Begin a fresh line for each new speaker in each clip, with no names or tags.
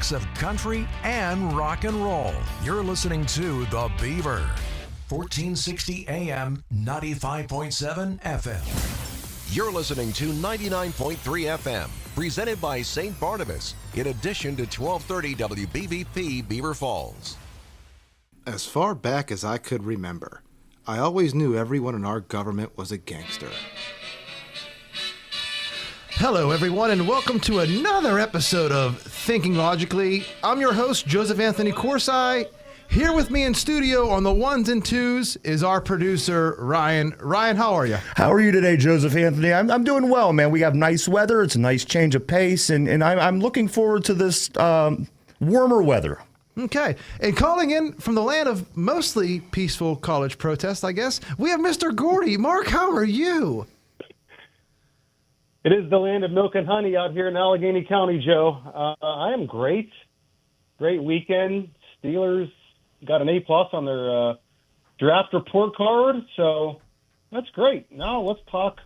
mix of country and rock and roll. You're listening to The Beaver. 1460 AM, 95.7 FM.
You're listening to 99.3 FM, presented by St. Barnabas, in addition to 1230 WBVP Beaver Falls.
As far back as I could remember, I always knew everyone in our government was a gangster.
Hello, everyone, and welcome to another episode of Thinking Logically. I'm your host, Joseph Anthony Corsai. Here with me in studio on the ones and twos is our producer, Ryan. Ryan, how are you?
How are you today, Joseph Anthony? I'm doing well, man. We have nice weather. It's a nice change of pace, and I'm looking forward to this warmer weather.
Okay, and calling in from the land of mostly peaceful college protests, I guess, we have Mr. Gordy. Mark, how are you?
It is the land of milk and honey out here in Allegheny County, Joe. I am great. Great weekend. Steelers got an A+ on their draft report card, so that's great. Now let's talk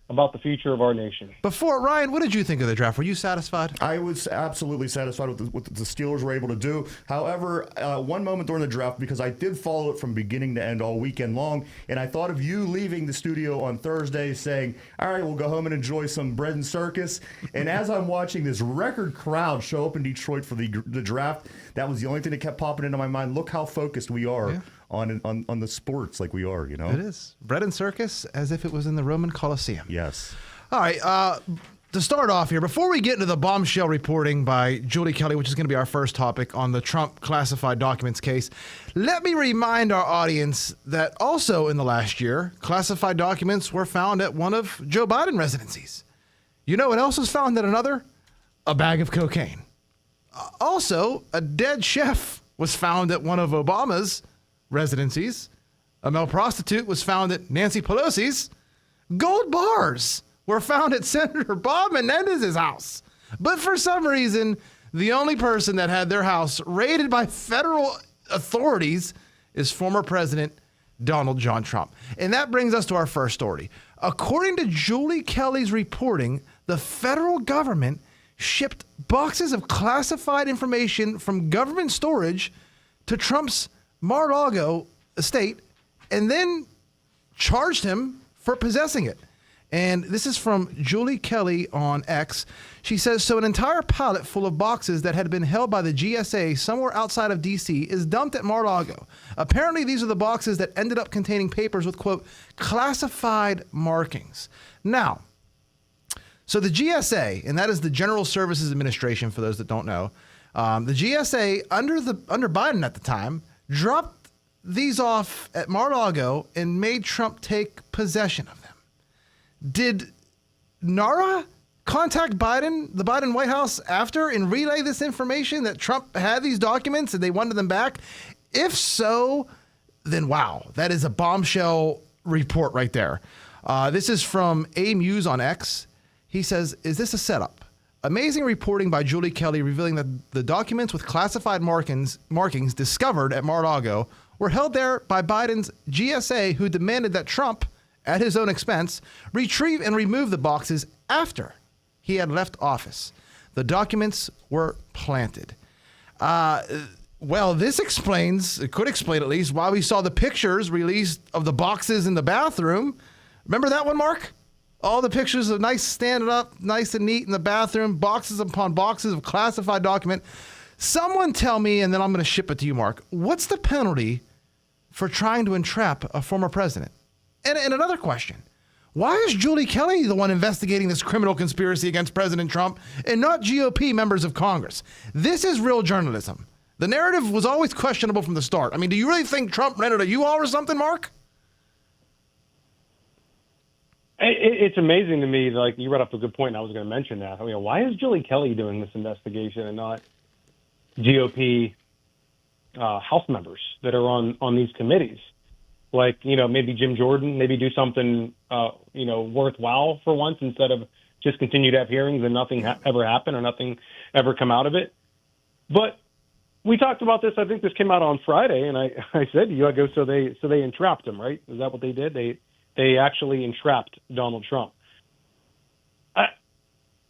about the future of our nation.
Before, Ryan, what did you think of the draft? Were you satisfied?
I was absolutely satisfied with what the Steelers were able to do. However, one moment during the draft, because I did follow it from beginning to end all weekend long, and I thought of you leaving the studio on Thursday saying, all right, we'll go home and enjoy some bread and circus. And as I'm watching this record crowd show up in Detroit for the draft, that was the only thing that kept popping into my mind. Look how focused we are on the sports like we are, you know?
It is. Bread and circus as if it was in the Roman Colosseum.
Yes.
All right, to start off here, before we get into the bombshell reporting by Julie Kelly, which is going to be our first topic on the Trump classified documents case, let me remind our audience that also in the last year, classified documents were found at one of Joe Biden residencies. You know what else was found at another? A bag of cocaine. Also, a dead chef was found at one of Obama's residencies. A male prostitute was found at Nancy Pelosi's. Gold bars were found at Senator Bob Menendez's house. But for some reason, the only person that had their house raided by federal authorities is former President Donald John Trump. And that brings us to our first story. According to Julie Kelly's reporting, the federal government shipped boxes of classified information from government storage to Trump's Mar-a-Lago estate and then charged him for possessing it. And this is from Julie Kelly on X. She says, so an entire pallet full of boxes that had been held by the GSA somewhere outside of D.C. is dumped at Mar-a-Lago. Apparently, these are the boxes that ended up containing papers with, quote, classified markings. Now, so the GSA, and that is the General Services Administration, for those that don't know, the GSA under Biden at the time dropped these off at Mar-a-Lago and made Trump take possession of them. Did NARA contact Biden, the Biden White House, after and relay this information that Trump had these documents and they wanted them back? If so, then wow, that is a bombshell report right there. This is from A Muse on X. He says, is this a setup? Amazing reporting by Julie Kelly revealing that the documents with classified markings discovered at Mar-a-Lago were held there by Biden's GSA, who demanded that Trump, at his own expense, retrieve and remove the boxes after he had left office. The documents were planted. Well, this could explain at least, why we saw the pictures released of the boxes in the bathroom. Remember that one, Mark? All the pictures of nice standing up, nice and neat in the bathroom, boxes upon boxes of classified document. Someone tell me, and then I'm going to ship it to you, Mark, what's the penalty for trying to entrap a former president? And another question, why is Julie Kelly the one investigating this criminal conspiracy against President Trump and not GOP members of Congress? This is real journalism. The narrative was always questionable from the start. I mean, do you really think Trump rented a U-Haul or something, Mark?
It's amazing to me, like you brought up a good point, and I was going to mention that. I mean, why is Julie Kelly doing this investigation and not GOP House members that are on these committees? Like, maybe Jim Jordan, maybe do something, worthwhile for once instead of just continue to have hearings and nothing ever happen or nothing ever come out of it. But we talked about this. I think this came out on Friday, and I said to you, I go, so they entrapped him, right? Is that what they did? They actually entrapped Donald Trump.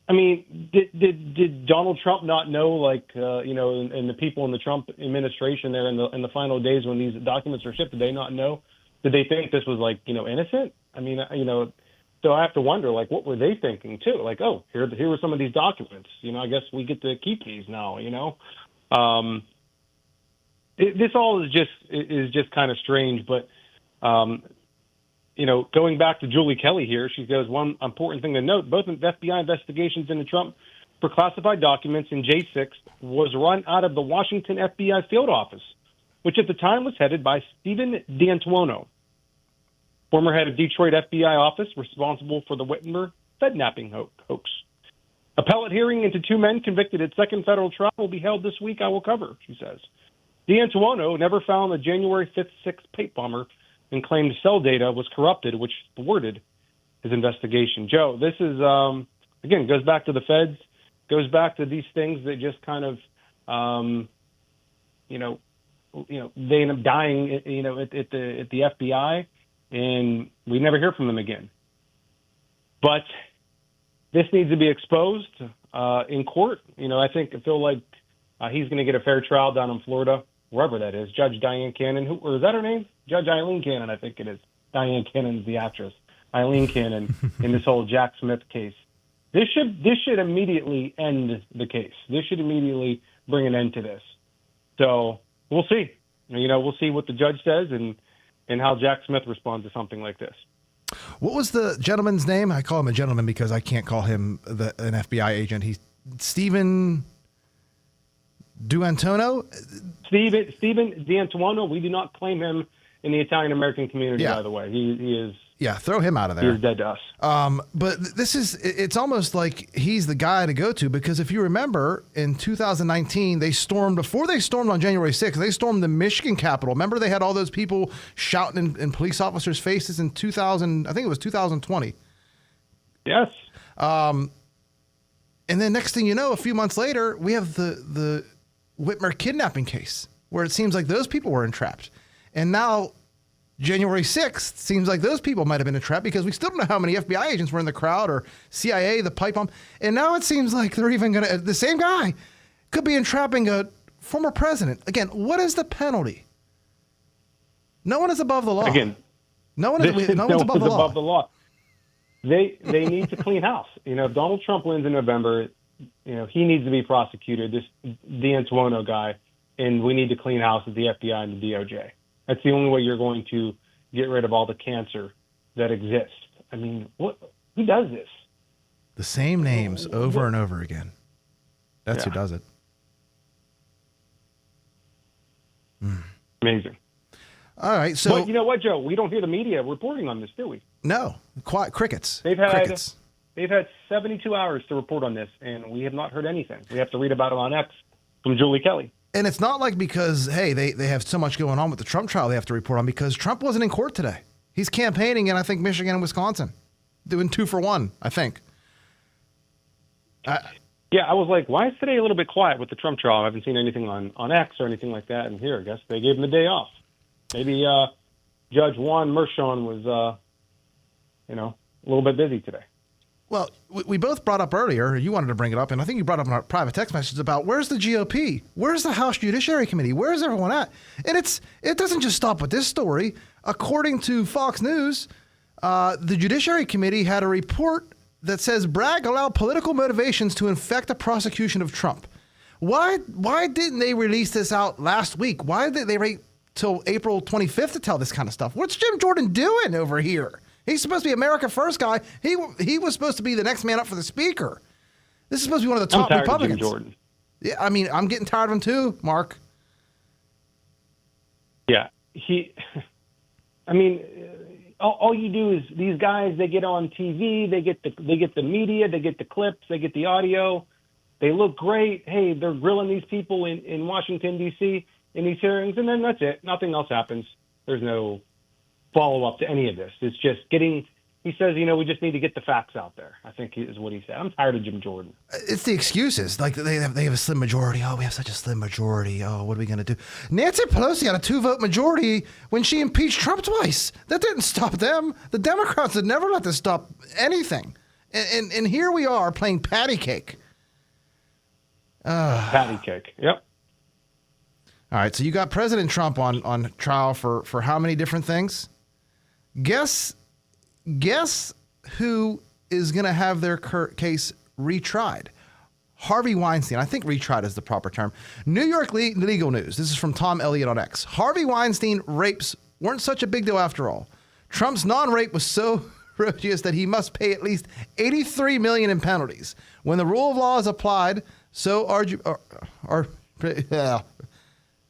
I mean, did Donald Trump not know, like, and the people in the Trump administration there in the final days when these documents were shipped, did they not know? Did they think this was, like, innocent? I mean, so I have to wonder, like, what were they thinking too? Like, oh, here were some of these documents. I guess we get to keep these now. This all is just kind of strange, but. Going back to Julie Kelly here, she goes, one important thing to note, both FBI investigations into Trump for classified documents in J6 was run out of the Washington FBI field office, which at the time was headed by Stephen D'Antuono, former head of Detroit FBI office responsible for the Whitmer kidnapping hoax. Appellate hearing into two men convicted at second federal trial will be held this week. I will cover, she says. D'Antuono never found the January 5th, 6th Pate bomber and claimed cell data was corrupted, which thwarted his investigation. Joe, this is, again, goes back to the feds, goes back to these things that just kind of, they end up dying, at the FBI, and we never hear from them again. But this needs to be exposed in court. I feel like he's going to get a fair trial down in Florida, wherever that is. Judge Diane Cannon, or is that her name? Judge Eileen Cannon, I think it is. Diane Cannon's the actress. Eileen Cannon in this whole Jack Smith case. This should immediately end the case. This should immediately bring an end to this. So we'll see. We'll see what the judge says and how Jack Smith responds to something like this.
What was the gentleman's name? I call him a gentleman because I can't call him an FBI agent. He's Stephen D'Antuono? Stephen
D'Antuono. We do not claim him in the Italian-American community, by the way. He is...
Yeah, throw him out of there.
He's dead to us.
But it's almost like he's the guy to go to, because if you remember, in 2019, before they stormed on January 6th, they stormed the Michigan Capitol. Remember they had all those people shouting in police officers' faces in 2020.
Yes.
And then next thing you know, a few months later, we have the Whitmer kidnapping case, where it seems like those people were entrapped. And now January 6th seems like those people might have been entrapped, because we still don't know how many FBI agents were in the crowd, or CIA, the pipe bomb. And now it seems like they're even going to, the same guy could be entrapping a former president. Again, what is the penalty? No one is above the law.
Again,
no one's above the law.
They need to clean house. If Donald Trump wins in November, he needs to be prosecuted, this D'Antuono guy, and we need to clean house at the FBI and the DOJ. That's the only way you're going to get rid of all the cancer that exists. I mean, who does this?
The same names over and over again. That's who does it.
Amazing.
All right, so...
But you know what, Joe? We don't hear the media reporting on this, do we?
No. Quiet crickets.
They've had 72 hours to report on this, and we have not heard anything. We have to read about it on X from Julie Kelly. And
it's not like because, hey, they have so much going on with the Trump trial they have to report on, because Trump wasn't in court today. He's campaigning in, I think, Michigan and Wisconsin, doing 2 for 1, I think.
I was like, why is today a little bit quiet with the Trump trial? I haven't seen anything on X or anything like that. And here, I guess they gave him the day off. Maybe Judge Juan Mershon was, a little bit busy today.
Well, we both brought up earlier, you wanted to bring it up, and I think you brought up in our private text messages about where's the GOP? Where's the House Judiciary Committee? Where's everyone at? And it doesn't just stop with this story. According to Fox News, the Judiciary Committee had a report that says Bragg allowed political motivations to infect the prosecution of Trump. Why didn't they release this out last week? Why did they wait till April 25th to tell this kind of stuff? What's Jim Jordan doing over here? He's supposed to be America First guy. He was supposed to be the next man up for the speaker. This is supposed to be one of the top Republicans.
Of Jim Jordan.
Yeah, I mean, I'm getting tired of him too, Mark.
Yeah, all you do is these guys. They get on TV. They get the media. They get the clips. They get the audio. They look great. Hey, they're grilling these people in Washington D.C. in these hearings, and then that's it. Nothing else happens. There's no follow up to any of this. It's just he says, we just need to get the facts out there, I think is what he said. I'm tired of Jim Jordan. It's
the excuses. Like they have a slim majority. Oh, we have such a slim majority. Oh, what are we going to do? Nancy Pelosi had a 2-vote majority when she impeached Trump twice. That didn't stop them. The Democrats had never let this stop anything. And here we are playing patty cake.
Patty cake. Yep.
All right, so you got President Trump on trial for how many different things? Guess who is going to have their case retried? Harvey Weinstein. I think retried is the proper term. New York legal news. This is from Tom Elliott on X. Harvey Weinstein rapes weren't such a big deal after all. Trump's non-rape was so ferocious that he must pay at least $83 million in penalties. When the rule of law is applied, so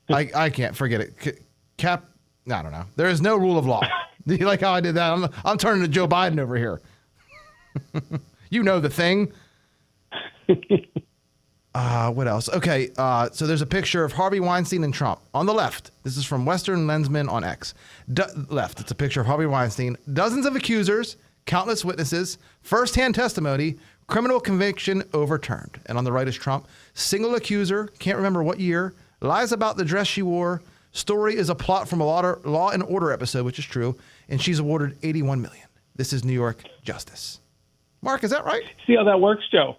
I can't forget it. I don't know. There is no rule of law. Do you like how I did that? I'm turning to Joe Biden over here. You know the thing. What else? Okay, so there's a picture of Harvey Weinstein and Trump. On the left, this is from Western Lensman on X. Left, it's a picture of Harvey Weinstein. Dozens of accusers, countless witnesses, first-hand testimony, criminal conviction overturned. And on the right is Trump. Single accuser, can't remember what year, lies about the dress she wore. Story is a plot from a Law and Order episode, which is true, and she's awarded $81 million. This is New York justice. Mark, is that right?
See how that works, Joe?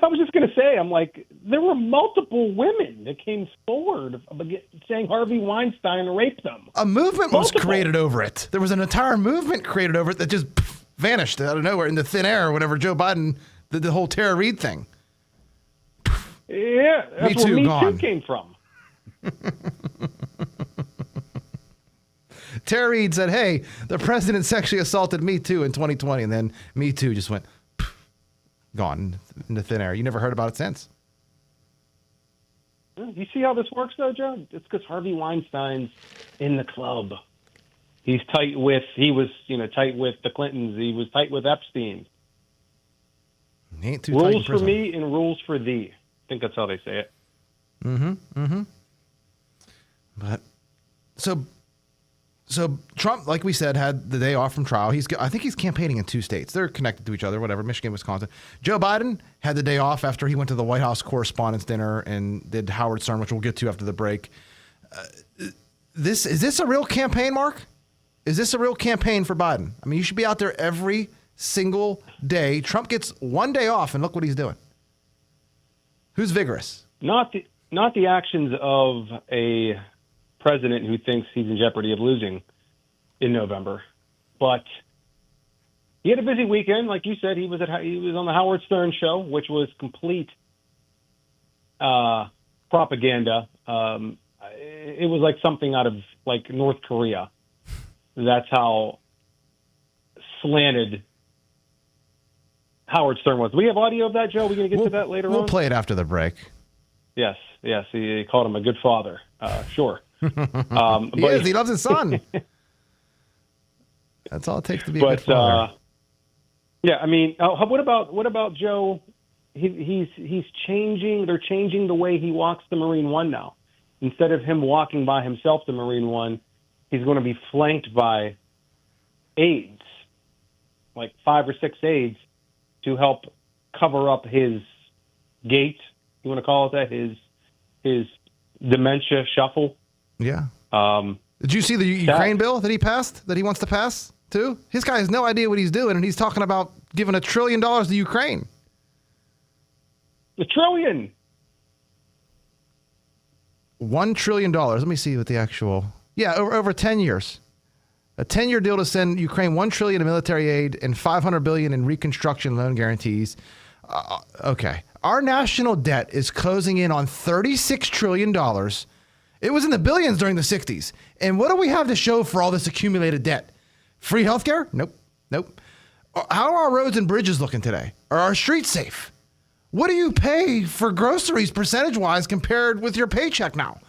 I was just going to say, I'm like, there were multiple women that came forward saying Harvey Weinstein raped them.
A movement was created over it. There was an entire movement created over it that just vanished out of nowhere into thin air whenever Joe Biden did the whole Tara Reid thing.
Yeah, that's where Me Too came from.
Tara Reid said, hey, the president sexually assaulted Me Too in 2020, and then Me Too just went gone into thin air. You never heard about it since.
You see how this works, though, Joe? It's because Harvey Weinstein's in the club. He was tight with the Clintons. He was tight with Epstein.
He ain't too
rules for me and rules for thee. I think that's how they say it.
But so Trump, like we said, had the day off from trial. I think he's campaigning in 2 states. They're connected to each other, whatever, Michigan, Wisconsin. Joe Biden had the day off after he went to the White House Correspondents' Dinner and did Howard Stern, which we'll get to after the break. Is this a real campaign, Mark? Is this a real campaign for Biden? I mean, you should be out there every single day. Trump gets one day off, and look what he's doing. Who's vigorous?
Not the actions of a president who thinks he's in jeopardy of losing in November, but he had a busy weekend. Like you said, he was on the Howard Stern show, which was complete propaganda. It was like something out of like North Korea. That's how slanted Howard Stern was. Do we have audio of that, Joe? We're going to get to that later on?
We'll play it after the break.
Yes. He called him a good father. Sure.
He loves his son. That's all it takes to be a good father.
Yeah, I mean, what about Joe? He's changing. They're changing the way he walks the Marine One now. Instead of him walking by himself, the Marine One, he's going to be flanked by aides, like 5 or 6 aides, to help cover up his gait. You want to call it that? His dementia shuffle.
Yeah. Did you see the Ukraine bill that he passed, that he wants to pass too? His guy has no idea what he's doing, and he's talking about giving $1 trillion to Ukraine.
$1 trillion.
$1 trillion. Let me see what the actual. Yeah, over 10 years. A 10-year deal to send Ukraine $1 trillion in military aid and $500 billion in reconstruction loan guarantees. Okay. Our national debt is closing in on $36 trillion. It was in the billions during the 60s. And what do we have to show for all this accumulated debt? Free healthcare? Nope. How are our roads and bridges looking today? Are our streets safe? What do you pay for groceries percentage-wise compared with your paycheck now?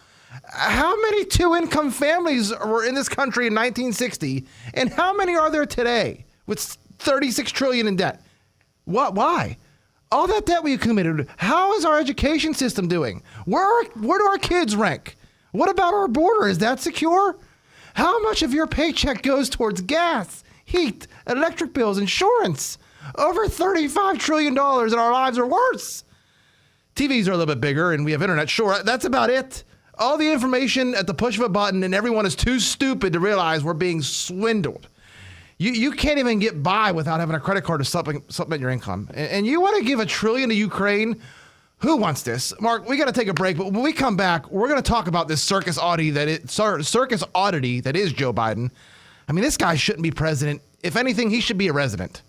How many 2-income families were in this country in 1960, and how many are there today with $36 trillion in debt? What? Why? All that debt we accumulated. How is our education system doing? Where do our kids rank? What about our border? Is that secure? How much of your paycheck goes towards gas, heat, electric bills, insurance? Over $35 trillion, and our lives are worse. TVs are a little bit bigger, and we have internet. Sure, that's about it. All the information at the push of a button, and everyone is too stupid to realize we're being swindled. You can't even get by without having a credit card to supplement your income. And you want to give $1 trillion to Ukraine? Who wants this? Mark, we got to take a break, but when we come back, we're going to talk about this circus oddity that is Joe Biden. I mean, this guy shouldn't be president. If anything, he should be a resident.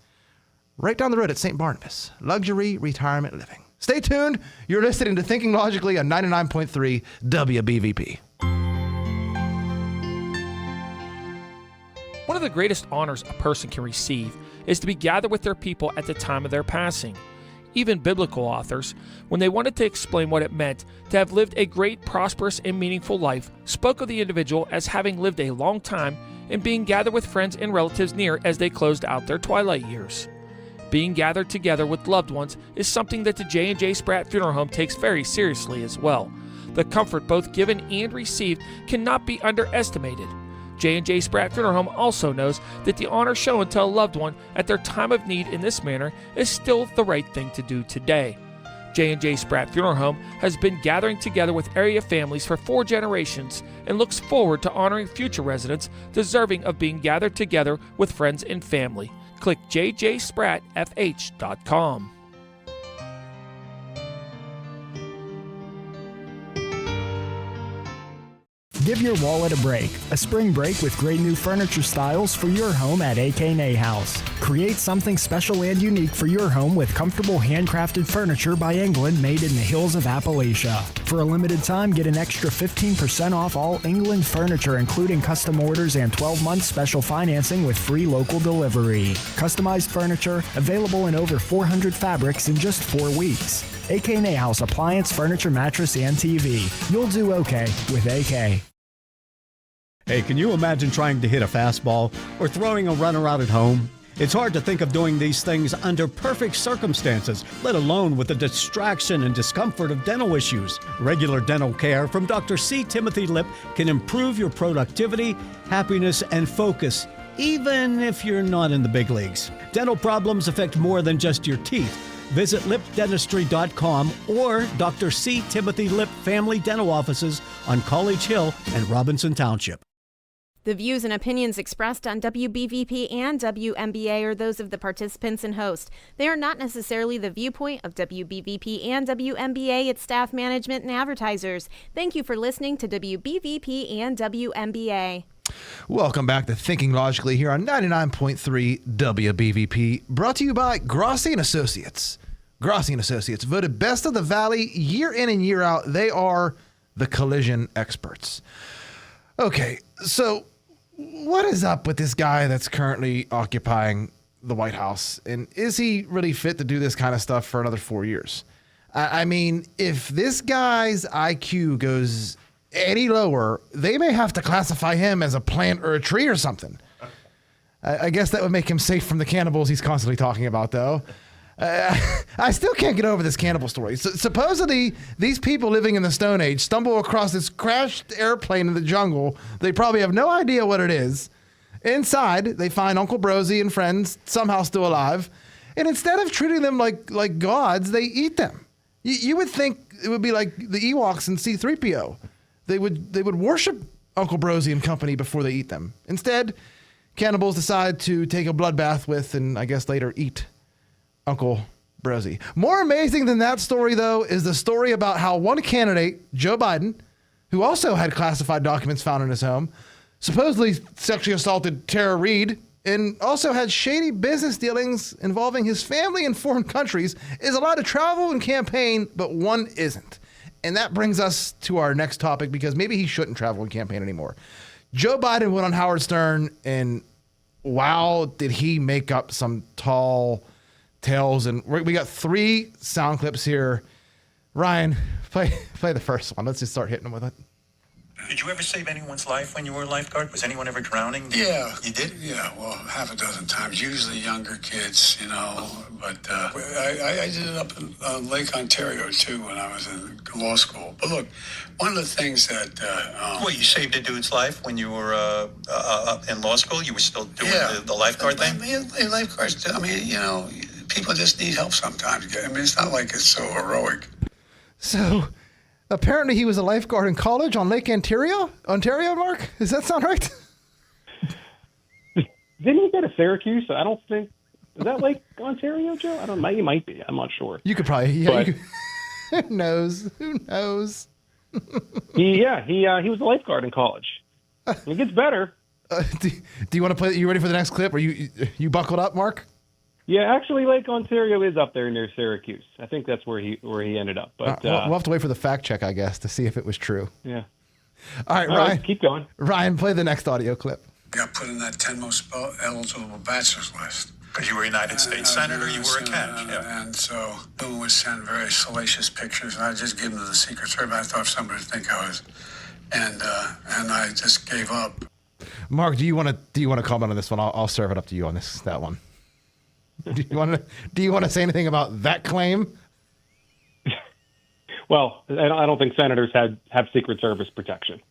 Right down the road at St. Barnabas. Luxury retirement living. Stay tuned. You're listening to Thinking Logically on 99.3 WBVP.
One of the greatest honors a person can receive is to be gathered with their people at the time of their passing. Even biblical authors, when they wanted to explain what it meant to have lived a great, prosperous, and meaningful life, spoke of the individual as having lived a long time and being gathered with friends and relatives near as they closed out their twilight years. Being gathered together with loved ones is something that the J&J Spratt Funeral Home takes very seriously as well. The comfort both given and received cannot be underestimated. J&J Spratt Funeral Home also knows that the honor shown to a loved one at their time of need in this manner is still the right thing to do today. J&J Spratt Funeral Home has been gathering together with area families for 4 generations and looks forward to honoring future residents deserving of being gathered together with friends and family. Click jjsprattfh.com.
Give your wallet a break. A spring break with great new furniture styles for your home at AK Nahhouse. Create something special and unique for your home with comfortable handcrafted furniture by England made in the hills of Appalachia. For a limited time, get an extra 15% off all England furniture, including custom orders and 12-month special financing with free local delivery. Customized furniture available in over 400 fabrics in just 4 weeks. AK Nahhouse Appliance, Furniture, Mattress, and TV. You'll do okay with AK.
Hey, can you imagine trying to hit a fastball or throwing a runner out at home? It's hard to think of doing these things under perfect circumstances, let alone with the distraction and discomfort of dental issues. Regular dental care from Dr. C. Timothy Lip can improve your productivity, happiness, and focus, even if you're not in the big leagues. Dental problems affect more than just your teeth. Visit lipdentistry.com or Dr. C. Timothy Lip Family Dental Offices on College Hill and Robinson Township.
The views and opinions expressed on WBVP and WMBA are those of the participants and host. They are not necessarily the viewpoint of WBVP and WMBA, its staff, management, and advertisers. Thank you for listening to WBVP and WMBA.
Welcome back to Thinking Logically here on 99.3 WBVP, brought to you by Grossi & Associates. Grossi & Associates, voted best of the Valley year in and year out. They are the collision experts. Okay, so what is up with this guy that's currently occupying the White House? And is he really fit to do this kind of stuff for another 4 years? I mean, if this guy's IQ goes any lower, they may have to classify him as a plant or a tree or something. I guess that would make him safe from the cannibals he's constantly talking about, though. I still can't get over this cannibal story. So, supposedly, these people living in the Stone Age stumble across this crashed airplane in the jungle. They probably have no idea what it is. Inside, they find Uncle Brosy and friends somehow still alive. And instead of treating them like gods, they eat them. You would think it would be like the Ewoks in C-3PO. They would worship Uncle Brosy and company before they eat them. Instead, cannibals decide to take a bloodbath with and I guess later eat Uncle Brosy. More amazing than that story, though, is the story about how one candidate, Joe Biden, who also had classified documents found in his home, supposedly sexually assaulted Tara Reid, and also had shady business dealings involving his family in foreign countries, is allowed to travel and campaign, but one isn't. And that brings us to our next topic, because maybe he shouldn't travel and campaign anymore. Joe Biden went on Howard Stern, and wow, did he make up some tall tales. And we got 3 sound clips here. Ryan, play the first one. Let's just start hitting them with it.
Did you ever save anyone's life when you were a lifeguard? Was anyone ever drowning?
Yeah.
You did?
Yeah, well, half a dozen times. Usually younger kids, you know. But I did it up in Lake Ontario, too, when I was in law school. But look, one of the things that...
Well, you saved a dude's life when you were in law school? You were still doing the lifeguard thing?
Lifeguards, I mean, you know, people just need help sometimes. I mean, it's not like it's so heroic.
So... apparently he was a lifeguard in college on Lake Ontario, Mark? Does that sound right?
didn't he go to Syracuse? I don't think. Is that Lake Ontario, Joe? I don't know. He might be. I'm not sure.
You could probably. Yeah. Who knows? Who knows?
He was a lifeguard in college. It gets better.
Do you want to play? You ready for the next clip? Are you buckled up, Mark?
Yeah, actually, Lake Ontario is up there near Syracuse. I think that's where he ended up. But
we'll have to wait for the fact check, I guess, to see if it was true.
Yeah.
All right, Ryan.
Keep going.
Ryan, play the next audio clip.
Got put in that 10 most eligible bachelors list.
Because you were a United States Senator, you were a catch. Yeah.
And so Bill would send very salacious pictures, and I'd just give them to the Secret Service. I thought somebody would think I was, and I just gave up.
Mark, do you want to comment on this one? I'll serve it up to you on that one. Do you want to say anything about that claim?
Well, I don't think senators have Secret Service protection.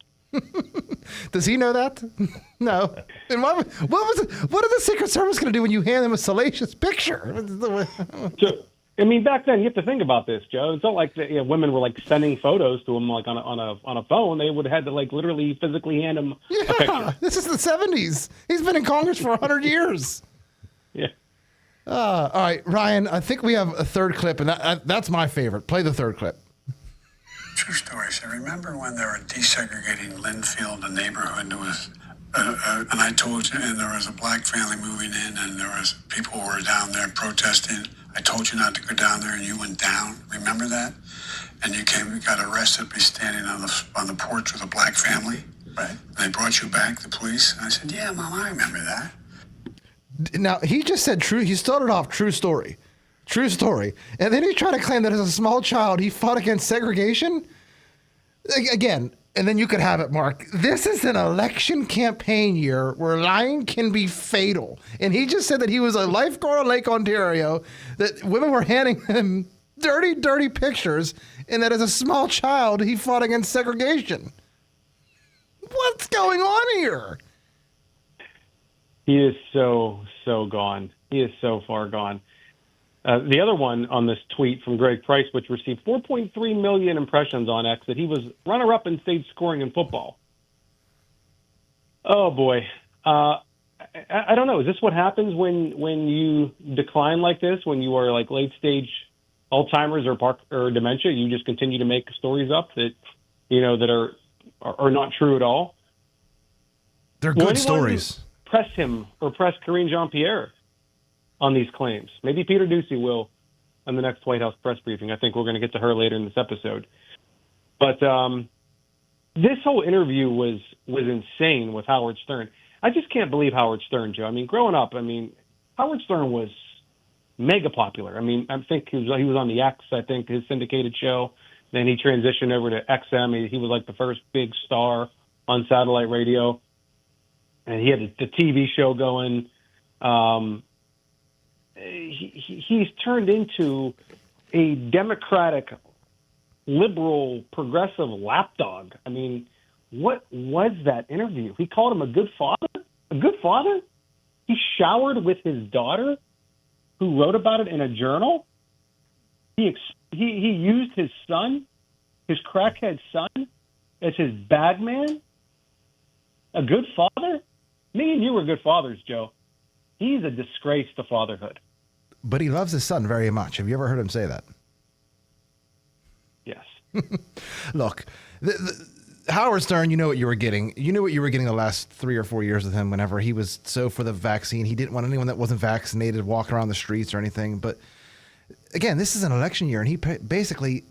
Does he know that? No. And what is the Secret Service going to do when you hand them a salacious picture?
So, I mean, back then you have to think about this, Joe. It's not like women were like sending photos to him like on a phone. They would have had to like literally physically hand him a picture.
This is the 70s. He's been in Congress for 100 years.
Yeah.
All right, Ryan. I think we have a third clip, and that's my favorite. Play the third clip.
True story. So remember when they were desegregating Linfield, the neighborhood? There was, and I told you, and there was a black family moving in, and there was people who were down there protesting. I told you not to go down there, and you went down. Remember that? And you got arrested by standing on the porch with a black family. Right. And they brought you back, the police. And I said, "Yeah, Mom, I remember that."
Now he just said true. He started off true story. True story. And then he tried to claim that as a small child, he fought against segregation. Again, and then you could have it, Mark. This is an election campaign year where lying can be fatal. And he just said that he was a lifeguard on Lake Ontario, that women were handing him dirty, dirty pictures, and that as a small child, he fought against segregation. What's going on here?
He is so gone. He is so far gone. The other one on this tweet from Greg Price, which received 4.3 million impressions on X, that he was runner-up in state scoring in football. Oh, boy. I don't know. Is this what happens when you decline like this, when you are like late-stage Alzheimer's or dementia? You just continue to make stories up that, that are not true at all?
They're good stories.
Press him or press Karine Jean-Pierre on these claims. Maybe Peter Doocy will on the next White House press briefing. I think we're going to get to her later in this episode. But this whole interview was insane with Howard Stern. I just can't believe Howard Stern, Joe. I mean, growing up, Howard Stern was mega popular. I think he was on the X, I think, his syndicated show. Then he transitioned over to XM. He was like the first big star on satellite radio. And he had the TV show going. He's turned into a Democratic, liberal, progressive lapdog. I mean, what was that interview? He called him a good father? A good father? He showered with his daughter, who wrote about it in a journal? He used his son, his crackhead son, as his bag man? A good father? Me and you were good fathers, Joe. He's a disgrace to fatherhood.
But he loves his son very much. Have you ever heard him say that?
Yes.
Look, Howard Stern, you know what you were getting. You knew what you were getting the last 3 or 4 years with him whenever he was so for the vaccine. He didn't want anyone that wasn't vaccinated walking around the streets or anything. But again, this is an election year, and he basically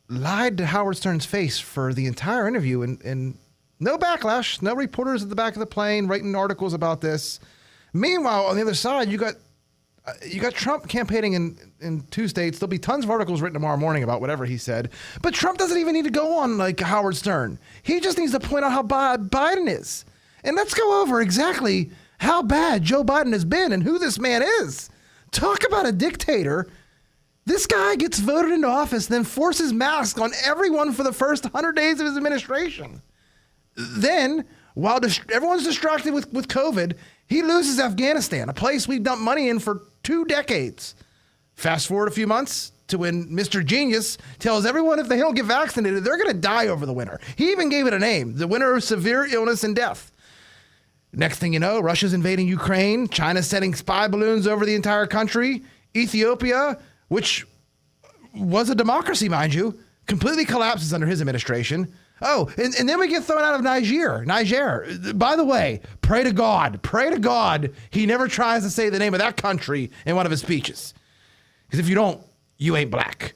lied to Howard Stern's face for the entire interview, and no backlash, no reporters at the back of the plane writing articles about this. Meanwhile, on the other side, you got Trump campaigning in 2 states. There'll be tons of articles written tomorrow morning about whatever he said. But Trump doesn't even need to go on like Howard Stern. He just needs to point out how bad Biden is. And let's go over exactly how bad Joe Biden has been and who this man is. Talk about a dictator. This guy gets voted into office, then forces masks on everyone for the first 100 days of his administration. Then, while everyone's distracted with COVID, he loses Afghanistan, a place we've dumped money in for 2 decades. Fast forward a few months to when Mr. Genius tells everyone if they don't get vaccinated, they're going to die over the winter. He even gave it a name, the winter of severe illness and death. Next thing you know, Russia's invading Ukraine. China's sending spy balloons over the entire country. Ethiopia, which was a democracy, mind you, completely collapses under his administration. Oh, and then we get thrown out of Niger. By the way, pray to God he never tries to say the name of that country in one of his speeches. Because if you don't, you ain't black.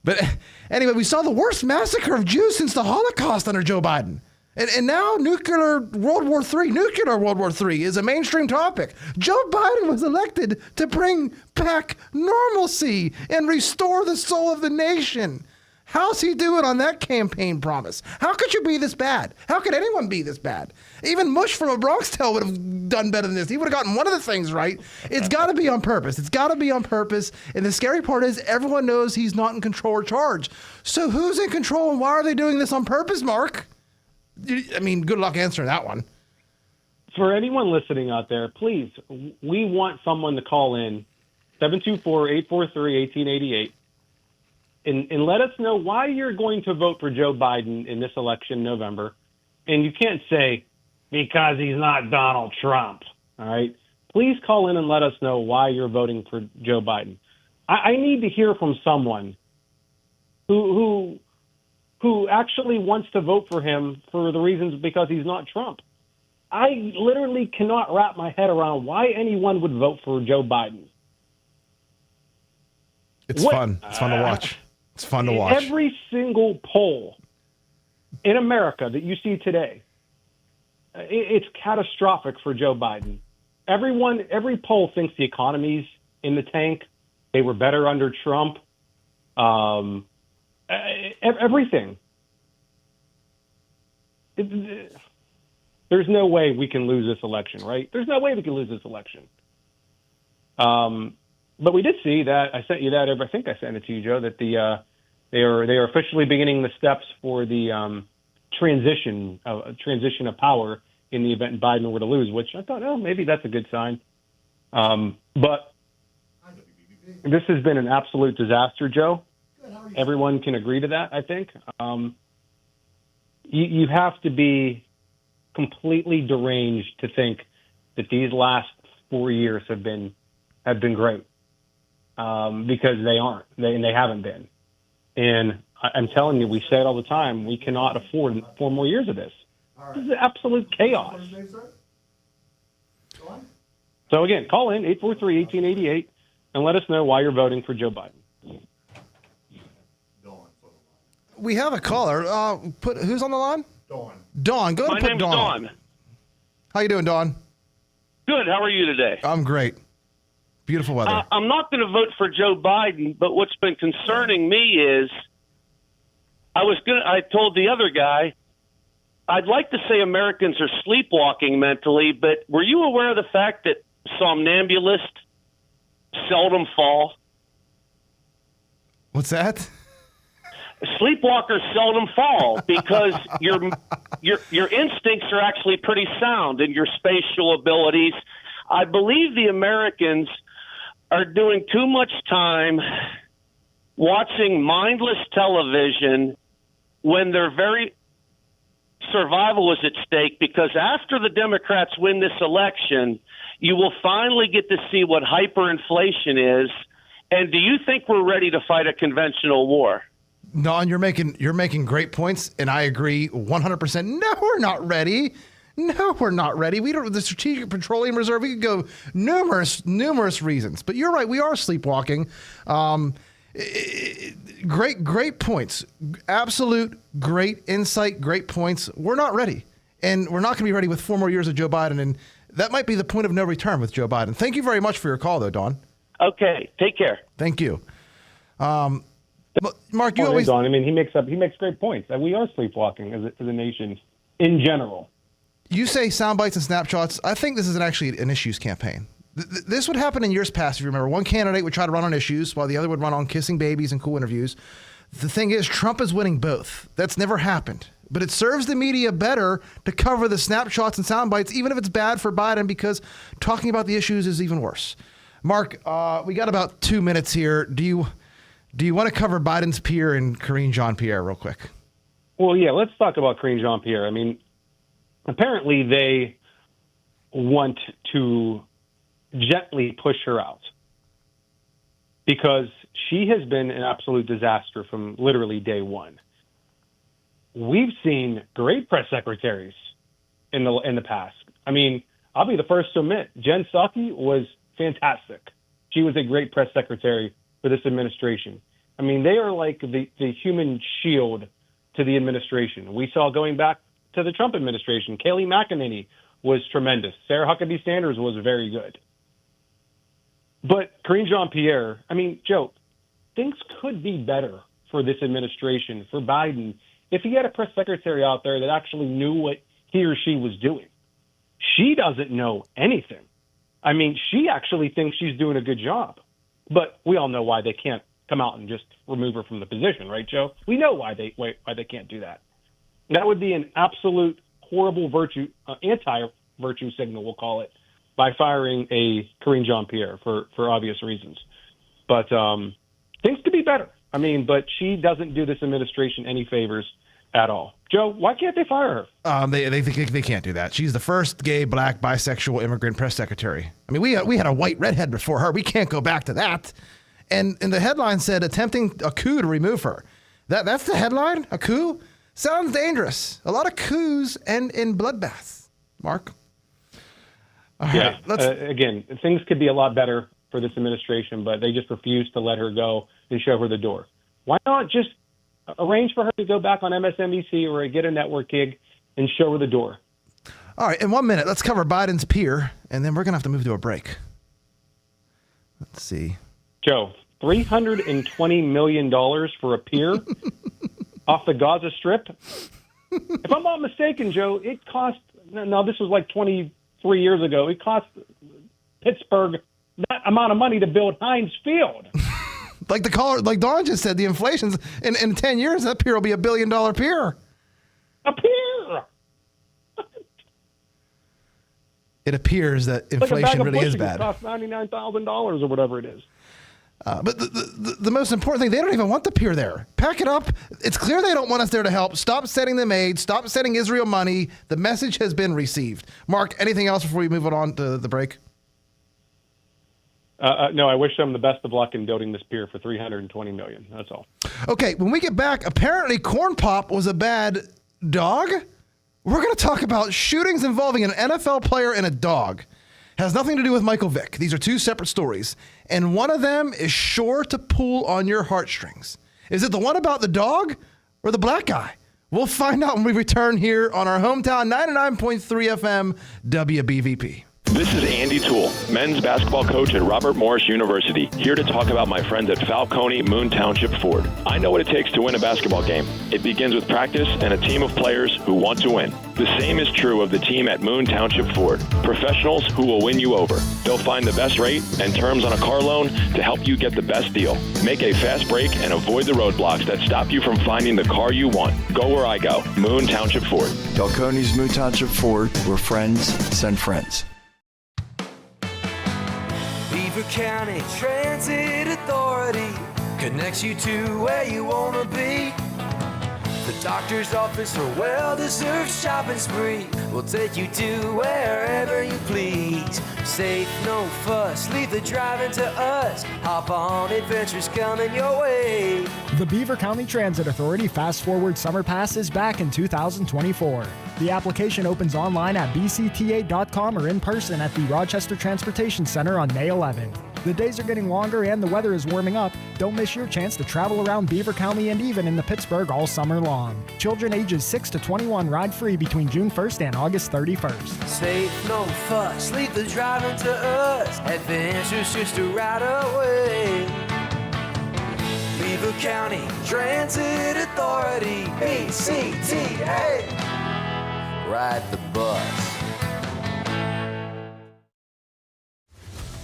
But anyway, we saw the worst massacre of Jews since the Holocaust under Joe Biden. And now nuclear World War III is a mainstream topic. Joe Biden was elected to bring back normalcy and restore the soul of the nation. How's he doing on that campaign promise? How could you be this bad? How could anyone be this bad? Even Mush from A Bronx Tale would have done better than this. He would have gotten one of the things right. It's got to be on purpose. And the scary part is everyone knows he's not in control or charge. So who's in control and why are they doing this on purpose, Mark? I mean, good luck answering that one.
For anyone listening out there, please, we want someone to call in 724-843-1888 and let us know why you're going to vote for Joe Biden in this election in November. And you can't say, because he's not Donald Trump, all right? Please call in and let us know why you're voting for Joe Biden. I need to hear from someone who actually wants to vote for him for the reasons because he's not Trump. I literally cannot wrap my head around why anyone would vote for Joe Biden.
It's fun. It's fun to watch. It's fun to watch.
Every single poll in America that you see today, it's catastrophic for Joe Biden. Every poll thinks the economy's in the tank. They were better under Trump. Everything. There's no way we can lose this election, right? There's no way we can lose this election. But we did see that. I sent you that. I think I sent it to you, Joe. That they are officially beginning the steps for the transition of power in the event Biden were to lose. Which I thought, maybe that's a good sign. But this has been an absolute disaster, Joe. Everyone can agree to that, I think. You have to be completely deranged to think that these last 4 years have been great, because they aren't. They haven't been. And I'm telling you, we say it all the time, we cannot afford 4 more years of this. This is absolute chaos. So again, call in 843-1888 and let us know why you're voting for Joe Biden.
We have a caller. Who's on the line? Dawn. Go ahead and put
name's
Dawn.
Dawn.
How you doing, Dawn?
Good. How are you today?
I'm great. Beautiful weather.
I'm not going to vote for Joe Biden, but what's been concerning me is I told the other guy, I'd like to say Americans are sleepwalking mentally, but were you aware of the fact that somnambulists seldom fall?
What's that?
Sleepwalkers seldom fall because your instincts are actually pretty sound and your spatial abilities. I believe the Americans are doing too much time watching mindless television when their very survival is at stake, because after the Democrats win this election, you will finally get to see what hyperinflation is. And do you think we're ready to fight a conventional war?
Don, you're making great points, and I agree 100%. No, we're not ready. We don't. The Strategic Petroleum Reserve. We could go numerous reasons, but you're right. We are sleepwalking. Great points. Absolute great insight. Great points. We're not ready, and we're not going to be ready with 4 more years of Joe Biden, and that might be the point of no return with Joe Biden. Thank you very much for your call, though, Don.
Okay, take care.
Thank you. Mark, you always.
Don, I mean, he makes great points. We are sleepwalking as a nation in general.
You say sound bites and snapshots. I think this is actually an issues campaign. This would happen in years past, if you remember. One candidate would try to run on issues while the other would run on kissing babies and cool interviews. The thing is, Trump is winning both. That's never happened. But it serves the media better to cover the snapshots and sound bites, even if it's bad for Biden, because talking about the issues is even worse. Mark, we got about 2 minutes here. Do you want to cover Biden's peer and Karine Jean-Pierre real quick?
Well, yeah, let's talk about Karine Jean-Pierre. I mean, apparently want to gently push her out because she has been an absolute disaster from literally day one. We've seen great press secretaries in the past. I mean, I'll be the first to admit, Jen Psaki was fantastic. She was a great press secretary for this administration. I mean, they are like the human shield to the administration. We saw going back to the Trump administration, Kayleigh McEnany was tremendous. Sarah Huckabee Sanders was very good. But Karine Jean-Pierre, I mean, Joe, things could be better for this administration, for Biden, if he had a press secretary out there that actually knew what he or she was doing. She doesn't know anything. I mean, she actually thinks she's doing a good job. But we all know why they can't come out and just remove her from the position, right, Joe? We know why they can't do that. That would be an absolute horrible anti-virtue signal, we'll call it, by firing a Karine Jean-Pierre for obvious reasons. But things could be better. I mean, but she doesn't do this administration any favors at all. Joe, why can't they fire her?
They think they can't do that. She's the first gay, black, bisexual immigrant press secretary. I mean, we had a white redhead before her. We can't go back to that. And the headline said attempting a coup to remove her. That's the headline? A coup? Sounds dangerous. A lot of coups and in bloodbaths. Mark?
Yeah, again, things could be a lot better for this administration, but they just refuse to let her go and show her the door. Why not just arrange for her to go back on MSNBC or get a network gig and show her the door?
All right, in 1 minute, let's cover Biden's peer, and then we're going to have to move to a break. Let's see.
Joe, $320 million for a peer off the Gaza Strip? If I'm not mistaken, Joe, it cost, no, this was like 23 years ago, it cost Pittsburgh that amount of money to build Heinz Field.
Like Dawn just said, the inflation's in 10 years, that pier will be $1 billion pier.
A pier!
It appears that inflation really is bad.
It costs $99,000 or whatever it is.
But the most important thing, they don't even want the pier there. Pack it up. It's clear they don't want us there to help. Stop sending them aid. Stop sending Israel money. The message has been received. Mark, anything else before we move on to the break?
No, I wish them the best of luck in building this pier for $320 million. That's all.
Okay, when we get back, apparently Corn Pop was a bad dog. We're going to talk about shootings involving an NFL player and a dog. Has nothing to do with Michael Vick. These are two separate stories. And one of them is sure to pull on your heartstrings. Is it the one about the dog or the black guy? We'll find out when we return here on our hometown 99.3 FM WBVP.
This is Andy Toole, men's basketball coach at Robert Morris University, here to talk about my friends at Falcone Moon Township Ford. I know what it takes to win a basketball game. It begins with practice and a team of players who want to win. The same is true of the team at Moon Township Ford. Professionals who will win you over. They'll find the best rate and terms on a car loan to help you get the best deal. Make a fast break and avoid the roadblocks that stop you from finding the car you want. Go where I go. Moon Township Ford.
Falcone's Moon Township Ford, where friends send friends.
Beaver County Transit Authority connects you to where you want to be. The doctor's office or well-deserved shopping spree will take you to wherever you please. Safe, no fuss, leave the driving to us. Hop on, adventures coming your way.
The Beaver County Transit Authority Fast Forward Summer Pass is back in 2024. The application opens online at bcta.com or in person at the Rochester Transportation Center on May 11th. The days are getting longer and the weather is warming up. Don't miss your chance to travel around Beaver County and even into Pittsburgh all summer long. Children ages 6 to 21 ride free between June 1st and August 31st.
Safe, no fuss, leave the driving to us. Adventures just a ride away. Beaver County Transit Authority, BCTA. Ride the bus.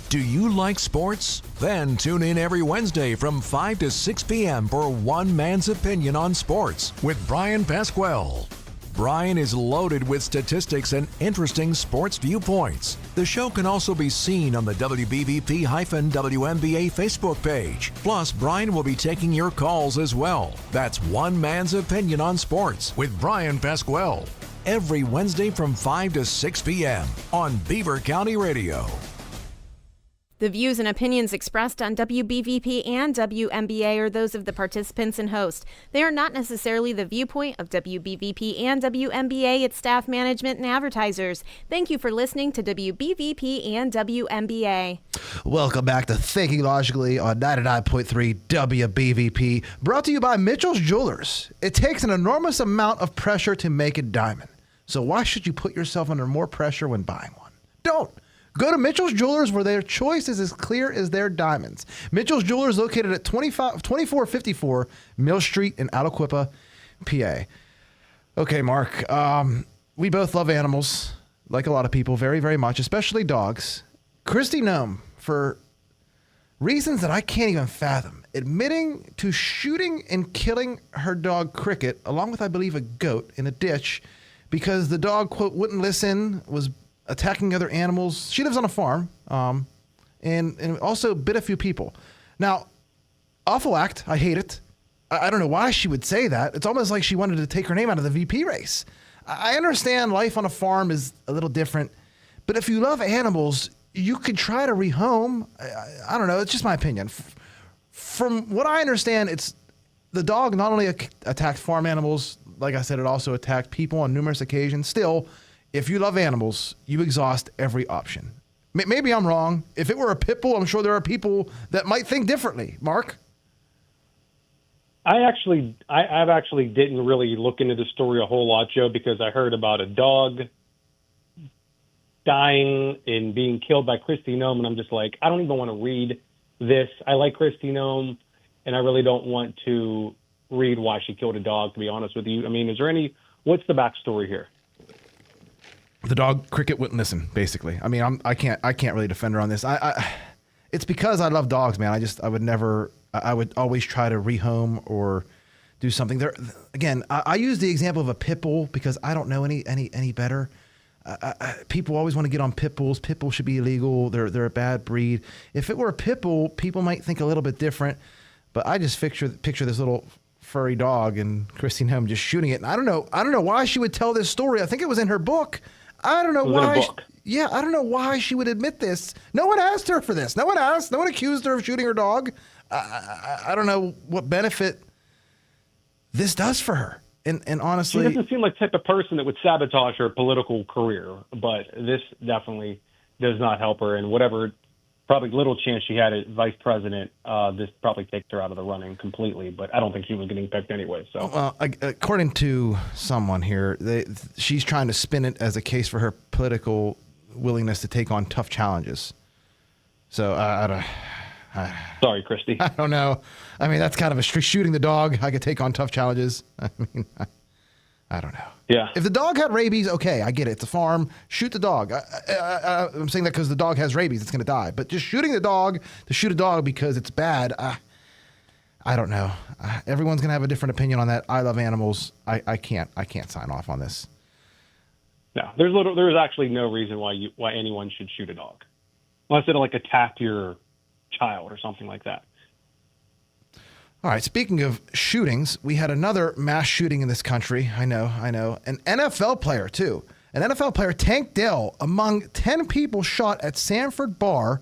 Do you like sports? Then tune in every Wednesday from 5 to 6 p.m. for One Man's Opinion on Sports with Brian Pasquale. Brian is loaded with statistics and interesting sports viewpoints. The show can also be seen on the WBVP-WNBA Facebook page. Plus, Brian will be taking your calls as well. That's One Man's Opinion on Sports with Brian Pasquale. every Wednesday from 5 to 6 p.m. on Beaver County Radio.
The views and opinions expressed on WBVP and WMBA are those of the participants and host. They are not necessarily the viewpoint of WBVP and WMBA, its staff, management, and advertisers. Thank you for listening to WBVP and WMBA.
Welcome back to Thinking Logically on 99.3 WBVP, brought to you by Mitchell's Jewelers. It takes an enormous amount of pressure to make a diamond. So why should you put yourself under more pressure when buying one? Don't. Go to Mitchell's Jewelers, where their choice is as clear as their diamonds. Mitchell's Jewelers, located at 2454 Mill Street in Aliquippa, PA. Okay, Mark, we both love animals, like a lot of people, very, very much, especially dogs. Kristi Noem, for reasons that I can't even fathom, admitting to shooting and killing her dog Cricket, along with, I believe, a goat, in a ditch, because the dog, quote, wouldn't listen, was attacking other animals. She lives on a farm, and also bit a few people. Now, awful act. I hate it. I don't know why she would say that. It's almost like she wanted to take her name out of the VP race. I understand life on a farm is a little different, but if you love animals, you could try to rehome. I don't know. It's just my opinion. From what I understand, it's the dog not only attacked farm animals, like I said, it also attacked people on numerous occasions. Still, if you love animals, you exhaust every option. Maybe I'm wrong. If it were a pit bull, I'm sure there are people that might think differently. Mark?
I've actually didn't really look into the story a whole lot, Joe, because I heard about a dog dying and being killed by Kristi Noem, and I'm just like, I don't even want to read this. I like Kristi Noem, and I really don't want to read why she killed a dog, to be honest with you. I mean, what's the backstory here?
The dog Cricket wouldn't listen, basically. I mean, I can't really defend her on this. It's because I love dogs, man. I would always try to rehome or do something. There, again, I use the example of a pit bull because I don't know any better. People always want to get on pit bulls. Pit bulls should be illegal. They're a bad breed. If it were a pit bull, people might think a little bit different. But I just picture this little furry dog and Kristi Noem just shooting it. And I don't know why she would tell this story. I think it was in her book. I don't know why. I don't know why she would admit this. No one asked her for this. No one asked. No one accused her of shooting her dog. I don't know what benefit this does for her. And honestly,
she doesn't seem like the type of person that would sabotage her political career. But this definitely does not help her. And whatever probably little chance she had at vice president, this probably takes her out of the running completely. But I don't think she was getting picked anyway. So,
well, according to someone here, she's trying to spin it as a case for her political willingness to take on tough challenges. So
sorry, Kristi.
I don't know. I mean, that's kind of a shooting the dog. I could take on tough challenges. I mean, I don't know.
Yeah.
If the dog had rabies, okay, I get it. It's a farm. Shoot the dog. I'm saying that because the dog has rabies, it's going to die. But just shooting the dog to shoot a dog because it's bad, I don't know. Everyone's going to have a different opinion on that. I love animals. I can't sign off on this.
No, there's actually no reason why anyone should shoot a dog, unless it attacked your child or something like that.
All right, speaking of shootings, we had another mass shooting in this country. I know. An NFL player, too. An NFL player, Tank Dell, among 10 people shot at Sanford Bar,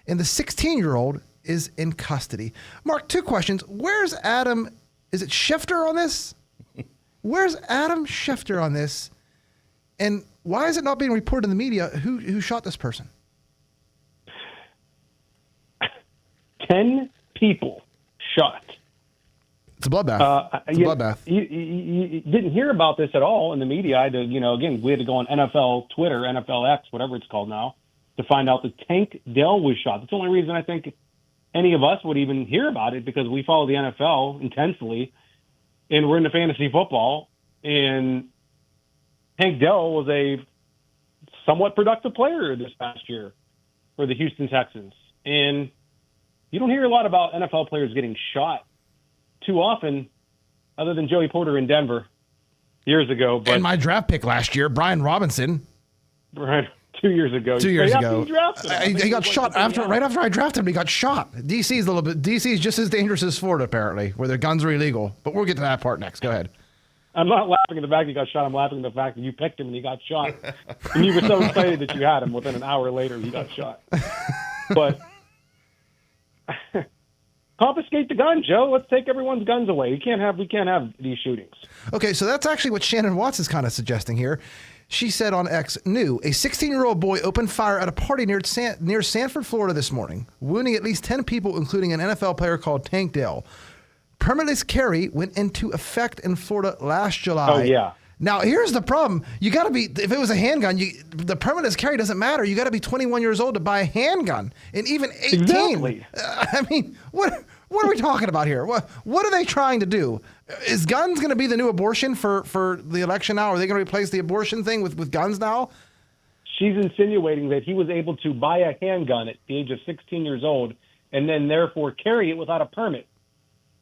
and the 16-year-old is in custody. Mark, two questions. Where's Adam? Is it Schefter on this? Where's Adam Schefter on this? And why is it not being reported in the media who shot this person?
10 people shot.
It's a bloodbath. It's a bloodbath.
You didn't hear about this at all in the media. I had to, again, we had to go on NFL Twitter, NFL X, whatever it's called now, to find out that Tank Dell was shot. That's the only reason I think any of us would even hear about it, because we follow the NFL intensely, and we're into fantasy football. And Tank Dell was a somewhat productive player this past year for the Houston Texans. And you don't hear a lot about NFL players getting shot too often, other than Joey Porter in Denver years ago. But
and my draft pick last year, Brian Robinson.
Right, 2 years ago.
2 years ago. He got shot right after I drafted him. He got shot. DC is just as dangerous as Florida, apparently, where their guns are illegal. But we'll get to that part next. Go ahead.
I'm not laughing at the fact he got shot. I'm laughing at the fact that you picked him and he got shot. And you were so excited that you had him. Within an hour later, he got shot. But confiscate the gun, Joe. Let's take everyone's guns away. We can't have these shootings.
Okay, so that's actually what Shannon Watts is kind of suggesting here. She said on X, new, a 16-year-old boy opened fire at a party near Sanford, Florida this morning, wounding at least 10 people, including an NFL player called Tank Dell. Permitless carry went into effect in Florida last July.
Oh, yeah.
Now, here's the problem. You got to be, if it was a handgun, the permitless carry doesn't matter. You got to be 21 years old to buy a handgun, and even 18.
Exactly.
I mean, what are we talking about here? What are they trying to do? Is guns going to be the new abortion for the election now? Are they going to replace the abortion thing with guns now?
She's insinuating that he was able to buy a handgun at the age of 16 years old and then therefore carry it without a permit.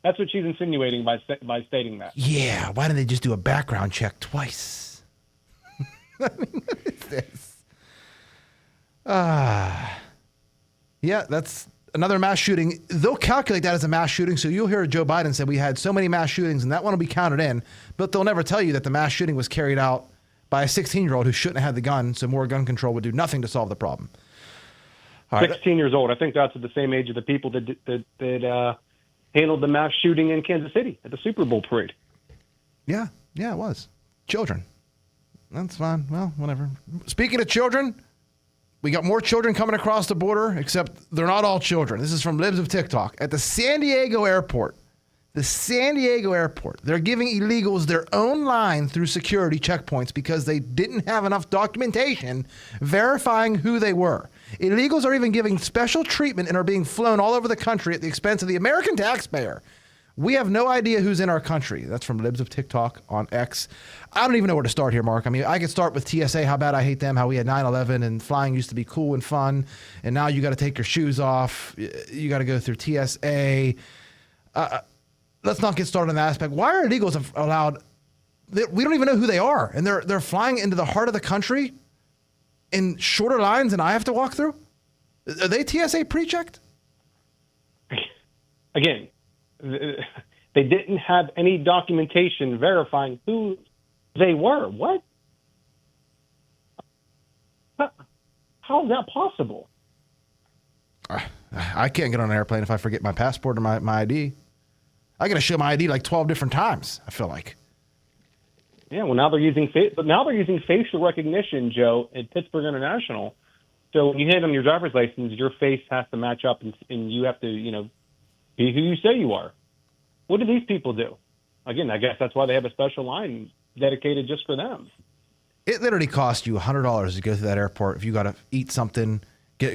That's what she's insinuating by stating that.
Yeah, why didn't they just do a background check twice? I mean, what is this? Yeah, that's another mass shooting. They'll calculate that as a mass shooting, so you'll hear Joe Biden say we had so many mass shootings, and that one will be counted in, but they'll never tell you that the mass shooting was carried out by a 16-year-old who shouldn't have had the gun, so more gun control would do nothing to solve the problem.
All right. 16 years old. I think that's the same age of the people that handled the mass shooting in Kansas City at the Super Bowl parade.
Yeah, it was. Children. That's fine. Well, whatever. Speaking of children, we got more children coming across the border, except they're not all children. This is from Libs of TikTok. At the San Diego airport, they're giving illegals their own line through security checkpoints because they didn't have enough documentation verifying who they were. Illegals are even giving special treatment and are being flown all over the country at the expense of the American taxpayer. We have no idea who's in our country. That's from Libs of TikTok on X. I don't even know where to start here, Mark. I mean, I could start with TSA, how bad I hate them, how we had 9/11 and flying used to be cool and fun, and now you got to take your shoes off. You got to go through TSA. Let's not get started on that aspect. Why are illegals allowed? We don't even know who they are, and they're flying into the heart of the country in shorter lines than I have to walk through? Are they TSA pre-checked?
Again, they didn't have any documentation verifying who they were. What? How is that possible?
I can't get on an airplane if I forget my passport or my ID. I got to show my ID like 12 different times, I feel like.
Yeah, well, now they're using facial recognition, Joe, at Pittsburgh International. So when you hand them your driver's license, your face has to match up, and you have to, be who you say you are. What do these people do? Again, I guess that's why they have a special line dedicated just for them.
It literally costs you $100 to go through that airport if you got to eat something.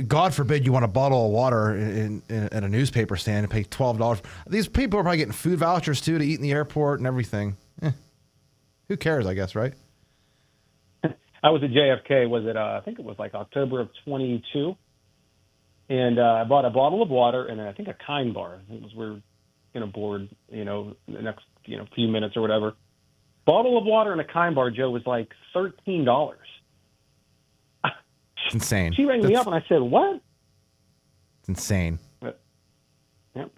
God forbid you want a bottle of water in a newspaper stand and pay $12. These people are probably getting food vouchers, too, to eat in the airport and everything. Who cares, I guess, right?
I was at JFK, I think it was like October of 22. And I bought a bottle of water and I think a Kind bar. It was we're going to board, the next, few minutes or whatever. Bottle of water and a Kind bar, Joe, was like $13.
It's insane.
She rang me up and I said, what?
It's insane.
Yep.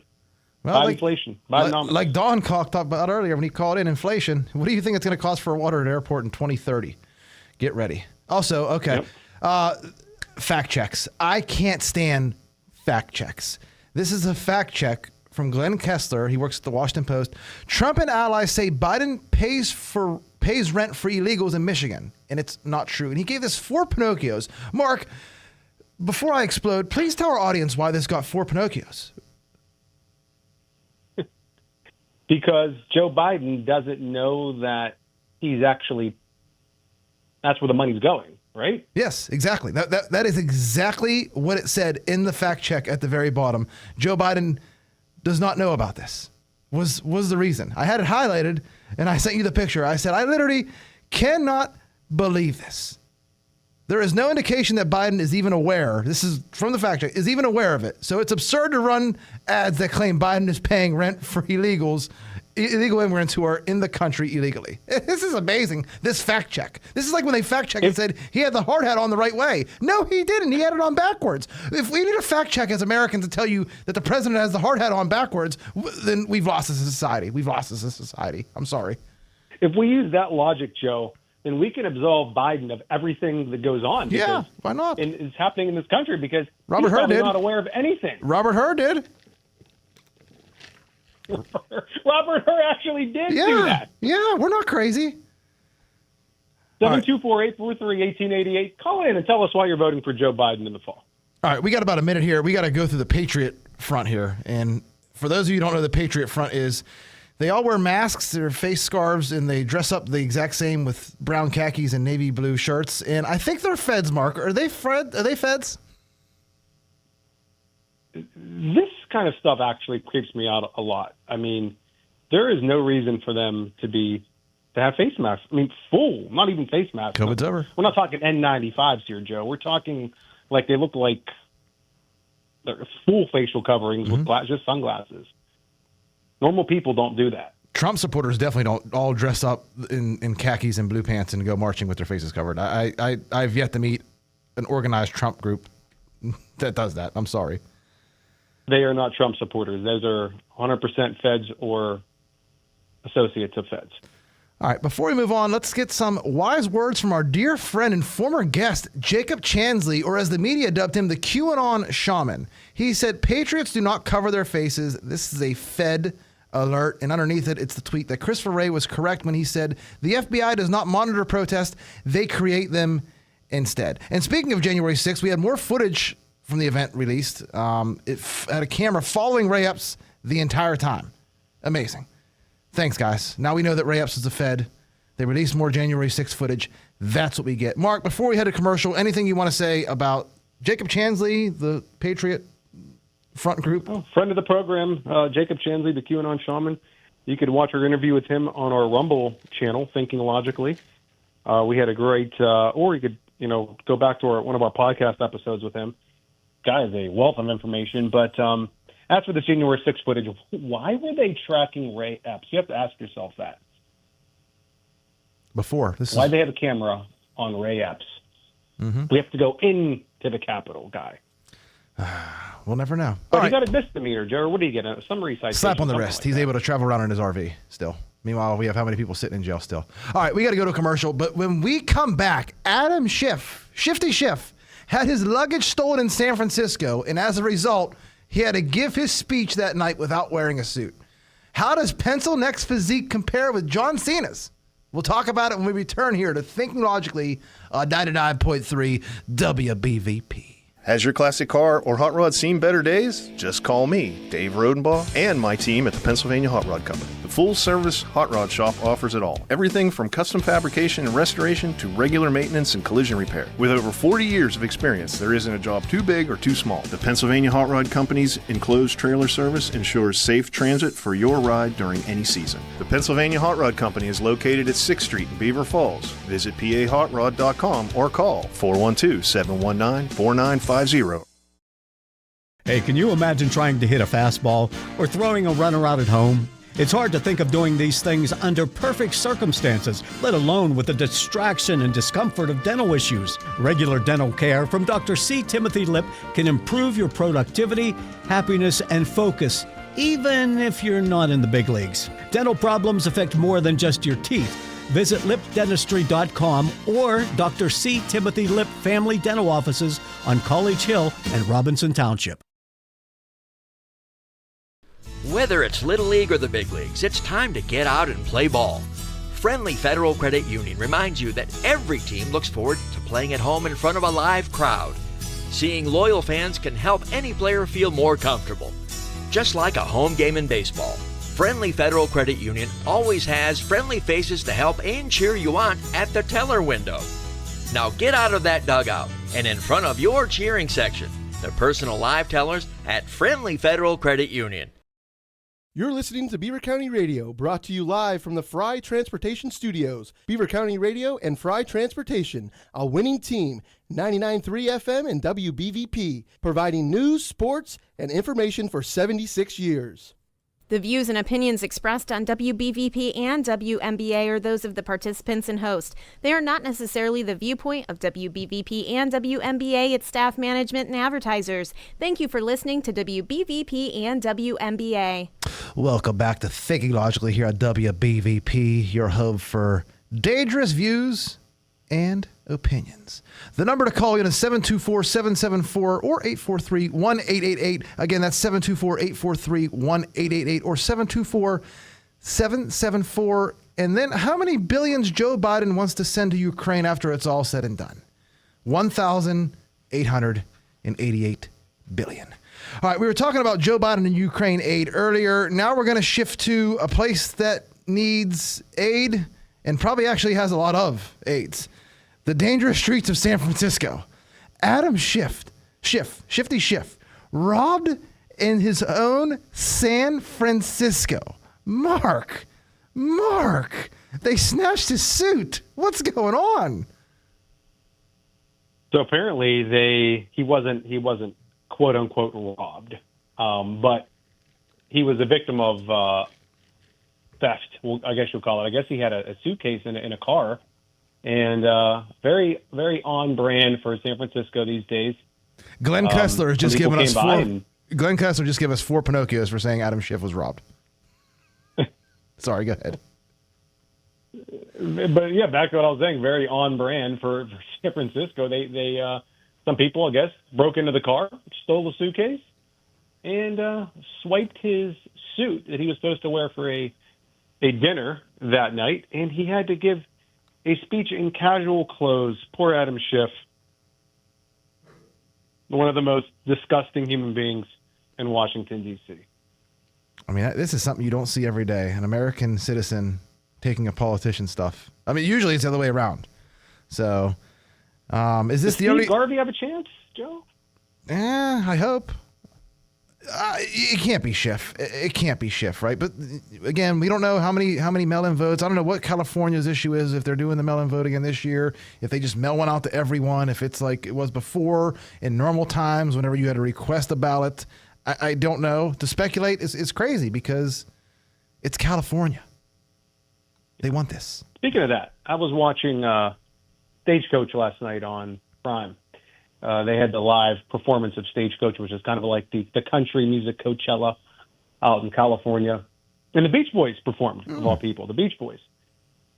Well,
inflation.
Like Don talked about earlier when he called in inflation. What do you think it's going to cost for water at an airport in 2030? Get ready. Also, okay, fact checks. I can't stand fact checks. This is a fact check from Glenn Kessler. He works at the Washington Post. Trump and allies say Biden pays rent for illegals in Michigan, and it's not true. And he gave this 4 Pinocchios. Mark, before I explode, please tell our audience why this got 4 Pinocchios.
Because Joe Biden doesn't know that that's where the money's going, right?
Yes, exactly. That is exactly what it said in the fact check at the very bottom. Joe Biden does not know about this. Was the reason. I had it highlighted, and I sent you the picture. I said, I literally cannot believe this. There is no indication that Biden is even aware, this is from the fact check, is even aware of it. So it's absurd to run ads that claim Biden is paying rent for illegal immigrants who are in the country illegally. This is amazing, this fact check. This is like when they fact checked and said he had the hard hat on the right way. No, he didn't. He had it on backwards. If we need a fact check as Americans to tell you that the president has the hard hat on backwards, then we've lost as a society. I'm sorry.
if we use that logic, Joe, then we can absolve Biden of everything that goes on.
Yeah, why not?
And it's happening in this country because
Robert
he's
Hur
probably
did.
not aware of anything.
Robert Hur did.
Robert Hur actually did do that.
Yeah, we're not crazy.
724-843-1888. Call in and tell us why you're voting for Joe Biden in the fall.
All right, we got about a minute here. We got to go through the Patriot Front here. And for those of you who don't know, the Patriot Front is they all wear masks, their face scarves, and they dress up the exact same with brown khakis and navy blue shirts. And I think they're feds, Mark. Are they feds?
This kind of stuff actually creeps me out a lot. I mean, there is no reason for them to have face masks. I mean, full, not even face masks.
COVID's over.
We're not talking N95s here, Joe. We're talking like they look like they're full facial coverings with just sunglasses. Normal people don't do that.
Trump supporters definitely don't all dress up in khakis and blue pants and go marching with their faces covered. I've yet to meet an organized Trump group that does that. I'm sorry.
They are not Trump supporters. Those are 100% feds or associates of feds.
All right, before we move on, let's get some wise words from our dear friend and former guest, Jacob Chansley, or as the media dubbed him, the QAnon shaman. He said, Patriots do not cover their faces. This is a Fed alert. And underneath it, it's the tweet that Christopher Wray was correct when he said, the FBI does not monitor protests. They create them instead. And speaking of January 6th, we had more footage from the event released. It had a camera following Ray Epps the entire time. Amazing. Thanks, guys. Now we know that Ray Epps is a Fed. They released more January 6th footage. That's what we get. Mark, before we head to commercial, anything you want to say about Jacob Chansley, the Patriot Front group?
Oh, friend of the program, Jacob Chansley, the QAnon shaman. You could watch our interview with him on our Rumble channel, Thinking Logically. We had a great, or you could, go back to one of our podcast episodes with him. Guy is a wealth of information, but as for the January 6th footage, why were they tracking Ray Epps? You have to ask yourself that. Why they have a camera on Ray Epps?
Mm-hmm.
We have to go into the Capitol, guy.
We'll never know.
But he got a misdemeanor, Joe. What do you get? A summary citation?
Slap on the wrist. He's able to travel around in his RV still. Meanwhile, we have how many people sitting in jail still? All right, we got to go to a commercial. But when we come back, Adam Schiff, Shifty Schiff, had his luggage stolen in San Francisco, and as a result, he had to give his speech that night without wearing a suit. How does Pencil Neck's physique compare with John Cena's? We'll talk about it when we return here to Thinking Logically on 99.3 WBVP.
Has your classic car or hot rod seen better days? Just call me, Dave Rodenbaugh, and my team at the Pennsylvania Hot Rod Company. The full-service hot rod shop offers it all. Everything from custom fabrication and restoration to regular maintenance and collision repair. With over 40 years of experience, there isn't a job too big or too small. The Pennsylvania Hot Rod Company's enclosed trailer service ensures safe transit for your ride during any season. The Pennsylvania Hot Rod Company is located at 6th Street in Beaver Falls. Visit pahotrod.com or call 412-719-4950.
Hey, can you imagine trying to hit a fastball or throwing a runner out at home? It's hard to think of doing these things under perfect circumstances, let alone with the distraction and discomfort of dental issues. Regular dental care from Dr. C. Timothy Lip can improve your productivity, happiness, and focus, even if you're not in the big leagues. Dental problems affect more than just your teeth. Visit lipdentistry.com or Dr. C. Timothy Lip Family Dental Offices on College Hill and Robinson Township.
Whether it's Little League or the big leagues, it's time to get out and play ball. Friendly Federal Credit Union reminds you that every team looks forward to playing at home in front of a live crowd. Seeing loyal fans can help any player feel more comfortable. Just like a home game in baseball, Friendly Federal Credit Union always has friendly faces to help and cheer you on at the teller window. Now get out of that dugout and in front of your cheering section, the personal live tellers at Friendly Federal Credit Union.
You're listening to Beaver County Radio, brought to you live from the Fry Transportation Studios. Beaver County Radio and Fry Transportation, a winning team, 99.3 FM and WBVP, providing news, sports, and information for 76 years.
The views and opinions expressed on WBVP and WMBA are those of the participants and host. They are not necessarily the viewpoint of WBVP and WMBA, its staff, management, and advertisers. Thank you for listening to WBVP and WMBA.
Welcome back to Thinking Logically here on WBVP, your hub for dangerous views and opinions. The number to call in is 724-774 or 843-1888. Again, that's 724-843-1888 or 724-774. And then how many billions Joe Biden wants to send to Ukraine after it's all said and done? 1,888 billion. All right, we were talking about Joe Biden and Ukraine aid earlier. Now we're going to shift to a place that needs aid and probably actually has a lot of aids. The dangerous streets of San Francisco. Adam Shifty Schiff, robbed in his own San Francisco. Mark, they snatched his suit. What's going on?
So apparently he wasn't quote unquote robbed, but he was a victim of theft. Well, I guess you'll call it. I guess he had a suitcase in a car, and very, very on brand for San Francisco these days.
Glenn Kessler has just given us
Glenn
Kessler just gave us 4 Pinocchios for saying Adam Schiff was robbed. Sorry, go ahead.
But yeah, back to what I was saying, very on brand for San Francisco. They some people, I guess, broke into the car, stole the suitcase, and swiped his suit that he was supposed to wear for a dinner that night, and he had to give a speech in casual clothes. Poor Adam Schiff, one of the most disgusting human beings in Washington, D.C.
I mean, this is something you don't see every day. An American citizen taking a politician's stuff. I mean, usually it's the other way around. So, is this the only...
Steve Garvey have a chance, Joe?
I hope. It can't be Schiff. It can't be Schiff, right? But again, we don't know how many mail-in votes. I don't know what California's issue is, if they're doing the mail-in vote again this year, if they just mail one out to everyone, if it's like it was before in normal times whenever you had to request a ballot. I don't know. To speculate is crazy because it's California. They want this.
Speaking of that, I was watching Stagecoach last night on Prime. They had the live performance of Stagecoach, which is kind of like the country music Coachella out in California. And the Beach Boys performed, of all people, the Beach Boys.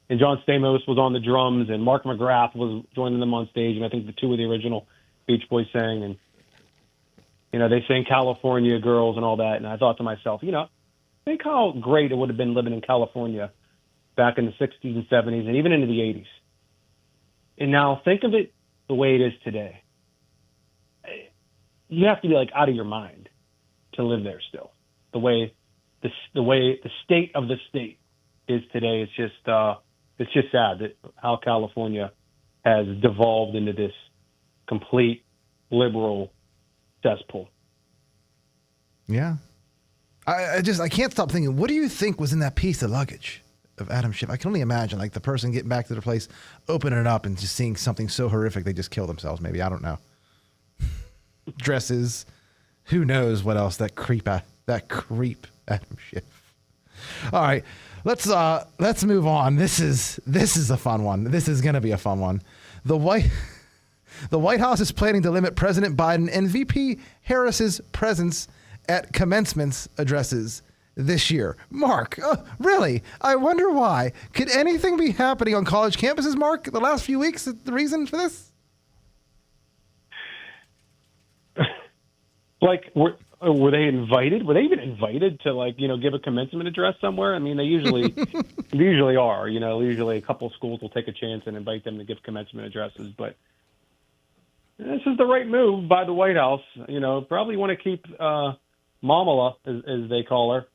And John Stamos was on the drums, and Mark McGrath was joining them on stage, and I think the 2 of the original Beach Boys sang. And, you know, they sang California Girls and all that. And I thought to myself, you know, think how great it would have been living in California back in the 60s and 70s and even into the 80s. And now think of it the way it is today. You have to be like out of your mind to live there still. The way the state of the state is today, it's just sad that how California has devolved into this complete liberal cesspool.
Yeah. I can't stop thinking, what do you think was in that piece of luggage of Adam Schiff? I can only imagine like the person getting back to their place, opening it up and just seeing something so horrific they just kill themselves. Maybe, I don't know. Dresses, who knows what else, that creep Adam Schiff. All right, let's move on. This is a fun one. This is going to be a fun one. The White House is planning to limit President Biden and VP Harris's presence at commencement addresses this year. Mark, really? I wonder why. Could anything be happening on college campuses, Mark, the last few weeks? The reason for this?
Like, were they invited? Were they even invited to, like, you know, give a commencement address somewhere? I mean, they usually are. You know, usually a couple schools will take a chance and invite them to give commencement addresses. But this is the right move by the White House. You know, probably want to keep Mamala, as they call her,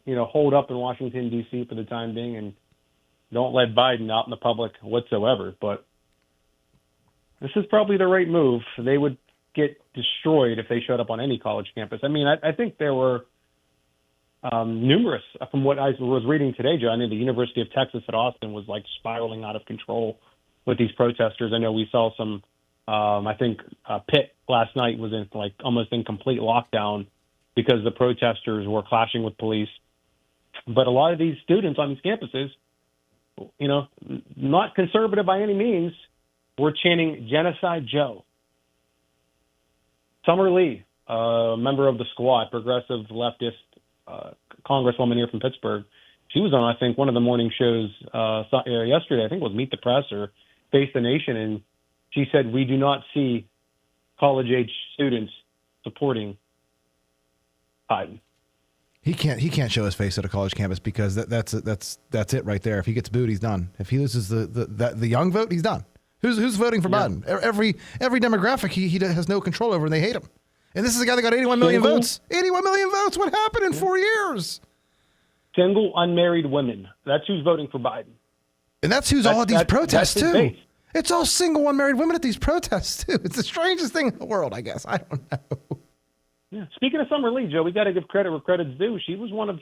you know, hold up in Washington, D.C. for the time being, and don't let Biden out in the public whatsoever. But this is probably the right move. They would get destroyed if they showed up on any college campus. I mean, I think there were numerous, from what I was reading today, Joe. I mean, the University of Texas at Austin was like spiraling out of control with these protesters. I know we saw some, I think Pitt last night was in like almost in complete lockdown because the protesters were clashing with police. But a lot of these students on these campuses, you know, not conservative by any means, were chanting Genocide Joe. Summer Lee, a member of the Squad, progressive leftist congresswoman here from Pittsburgh. She was on, I think, one of the morning shows yesterday. I think it was Meet the Press or Face the Nation, and she said we do not see college-age students supporting Biden.
He can't show his face at a college campus because that's it right there. If he gets booed, he's done. If he loses the young vote, he's done. Who's voting for Biden? Every demographic he has no control over, and they hate him. And this is a guy that got 81 million votes. 81 million votes. What happened in 4 years?
Single unmarried women. That's who's voting for Biden.
And that's who's all at these protests
that's his
too.
base.
It's all single unmarried women at these protests too. It's the strangest thing in the world, I guess. I don't know.
Yeah. Speaking of Summer Lee, Joe, we got to give credit where credit's due. She was one of,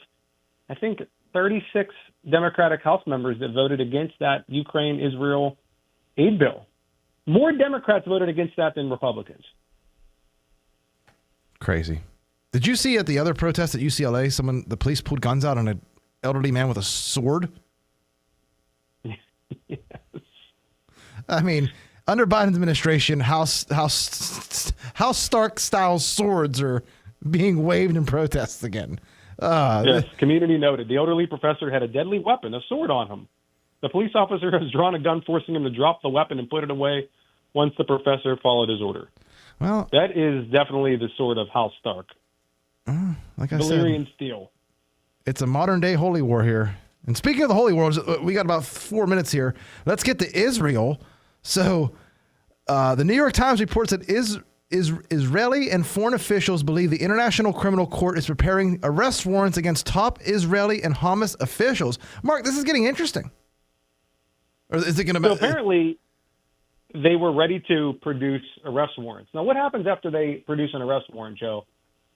I think, 36 Democratic House members that voted against that Ukraine-Israel aid bill. More Democrats voted against that than Republicans.
Crazy. Did you see at the other protest at UCLA, the police pulled guns out on an elderly man with a sword?
Yes.
I mean, under Biden's administration, House Stark-style swords are being waved in protests again.
Yes, community noted. The elderly professor had a deadly weapon, a sword on him. The police officer has drawn a gun, forcing him to drop the weapon and put it away once the professor followed his order.
Well,
that is definitely the sword of House Stark.
Like I
Valyrian
said,
steel.
It's a modern-day holy war here. And speaking of the holy wars, we got about 4 minutes here. Let's get to Israel. So the New York Times reports that Israeli and foreign officials believe the International Criminal Court is preparing arrest warrants against top Israeli and Hamas officials. Mark, this is getting interesting. Or is it going to be?
So apparently, they were ready to produce arrest warrants. Now, what happens after they produce an arrest warrant, Joe,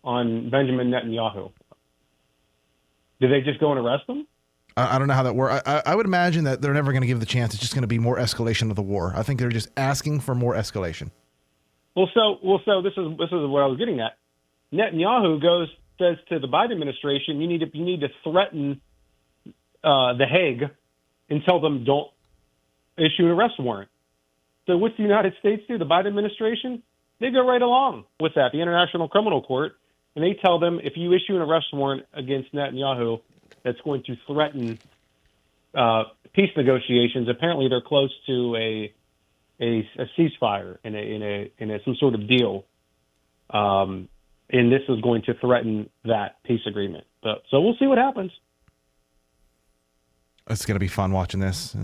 on Benjamin Netanyahu? Do they just go and arrest him?
I don't know how that works. I would imagine that they're never going to give the chance. It's just going to be more escalation of the war. I think they're just asking for more escalation.
So this is what I was getting at. Netanyahu says to the Biden administration, you need to threaten the Hague and tell them don't issue an arrest warrant. So what's the United States do? The Biden administration, they go right along with that. The International Criminal Court, and they tell them if you issue an arrest warrant against Netanyahu, that's going to threaten peace negotiations. Apparently, they're close to a ceasefire in some sort of deal, and this is going to threaten that peace agreement. So we'll see what happens.
It's going to be fun watching this.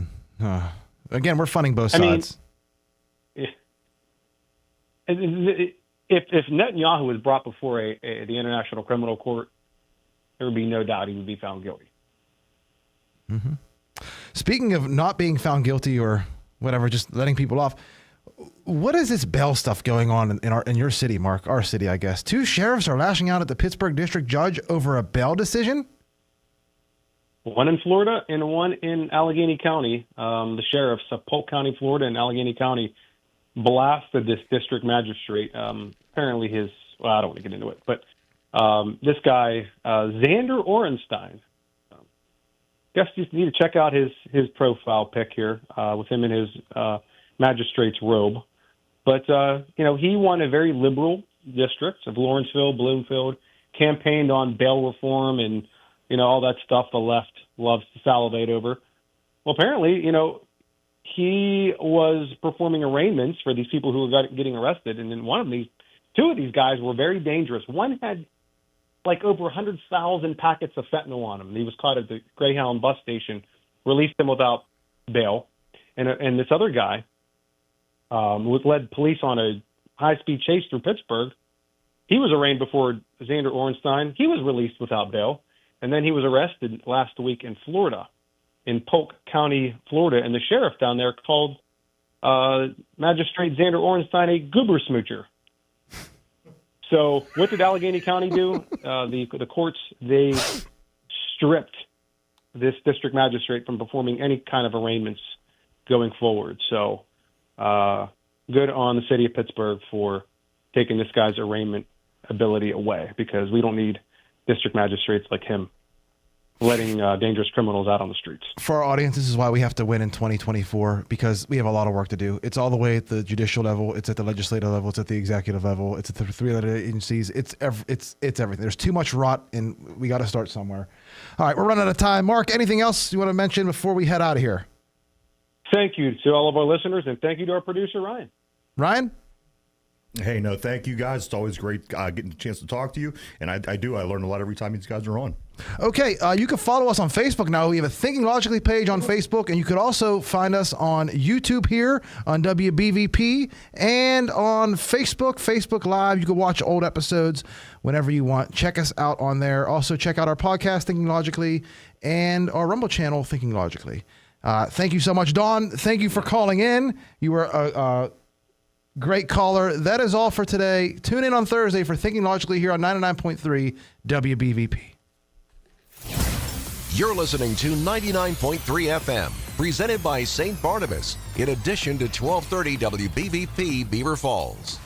Again, we're funding both sides.
If Netanyahu was brought before the International Criminal Court, there would be no doubt he would be found guilty.
Mm-hmm. Speaking of not being found guilty or whatever, just letting people off, what is this bail stuff going on in your city, Mark? Our city, I guess. 2 sheriffs are lashing out at the Pittsburgh district judge over a bail decision?
One in Florida and one in Allegheny County. The sheriffs of Polk County, Florida, and Allegheny County blasted this district magistrate. Apparently I don't want to get into it, but this guy, Xander Orenstein, guess you need to check out his profile pic here with him in his magistrate's robe. But, he won a very liberal district of Lawrenceville, Bloomfield, campaigned on bail reform and, all that stuff the left loves to salivate over. Well, apparently, he was performing arraignments for these people who were getting arrested. And then 2 of these guys were very dangerous. One had over 100,000 packets of fentanyl on him. He was caught at the Greyhound bus station, released him without bail. And this other guy led police on a high-speed chase through Pittsburgh. He was arraigned before Xander Orenstein. He was released without bail. And then he was arrested last week in Florida, in Polk County, Florida. And the sheriff down there called Magistrate Xander Orenstein a goober smoocher. So what did Allegheny County do? The courts, they stripped this district magistrate from performing any kind of arraignments going forward. So good on the city of Pittsburgh for taking this guy's arraignment ability away, because we don't need district magistrates like him. letting dangerous criminals out on the streets.
For our audience, this is why we have to win in 2024, because we have a lot of work to do. It's all the way at the judicial level, it's at the legislative level, it's at the executive level, it's at the three-letter agencies. It's everything. There's too much rot, and we got to start somewhere. All right, we're running out of time. Mark, anything else you want to mention before we head out of here?
Thank you to all of our listeners, and thank you to our producer, Ryan.
Ryan?
Hey, no, thank you guys. It's always great getting the chance to talk to you, and I learn a lot every time these guys are on.
Okay, you can follow us on Facebook now. We have a Thinking Logically page on Facebook, and you could also find us on YouTube here on WBVP and on Facebook Live. You can watch old episodes whenever you want. Check us out on there. Also, check out our podcast, Thinking Logically, and our Rumble channel, Thinking Logically. Thank you so much, Dawn. Thank you for calling in. You were a great caller. That is all for today. Tune in on Thursday for Thinking Logically here on 99.3 WBVP.
You're listening to 99.3 FM, presented by St. Barnabas, in addition to 1230 WBVP Beaver Falls.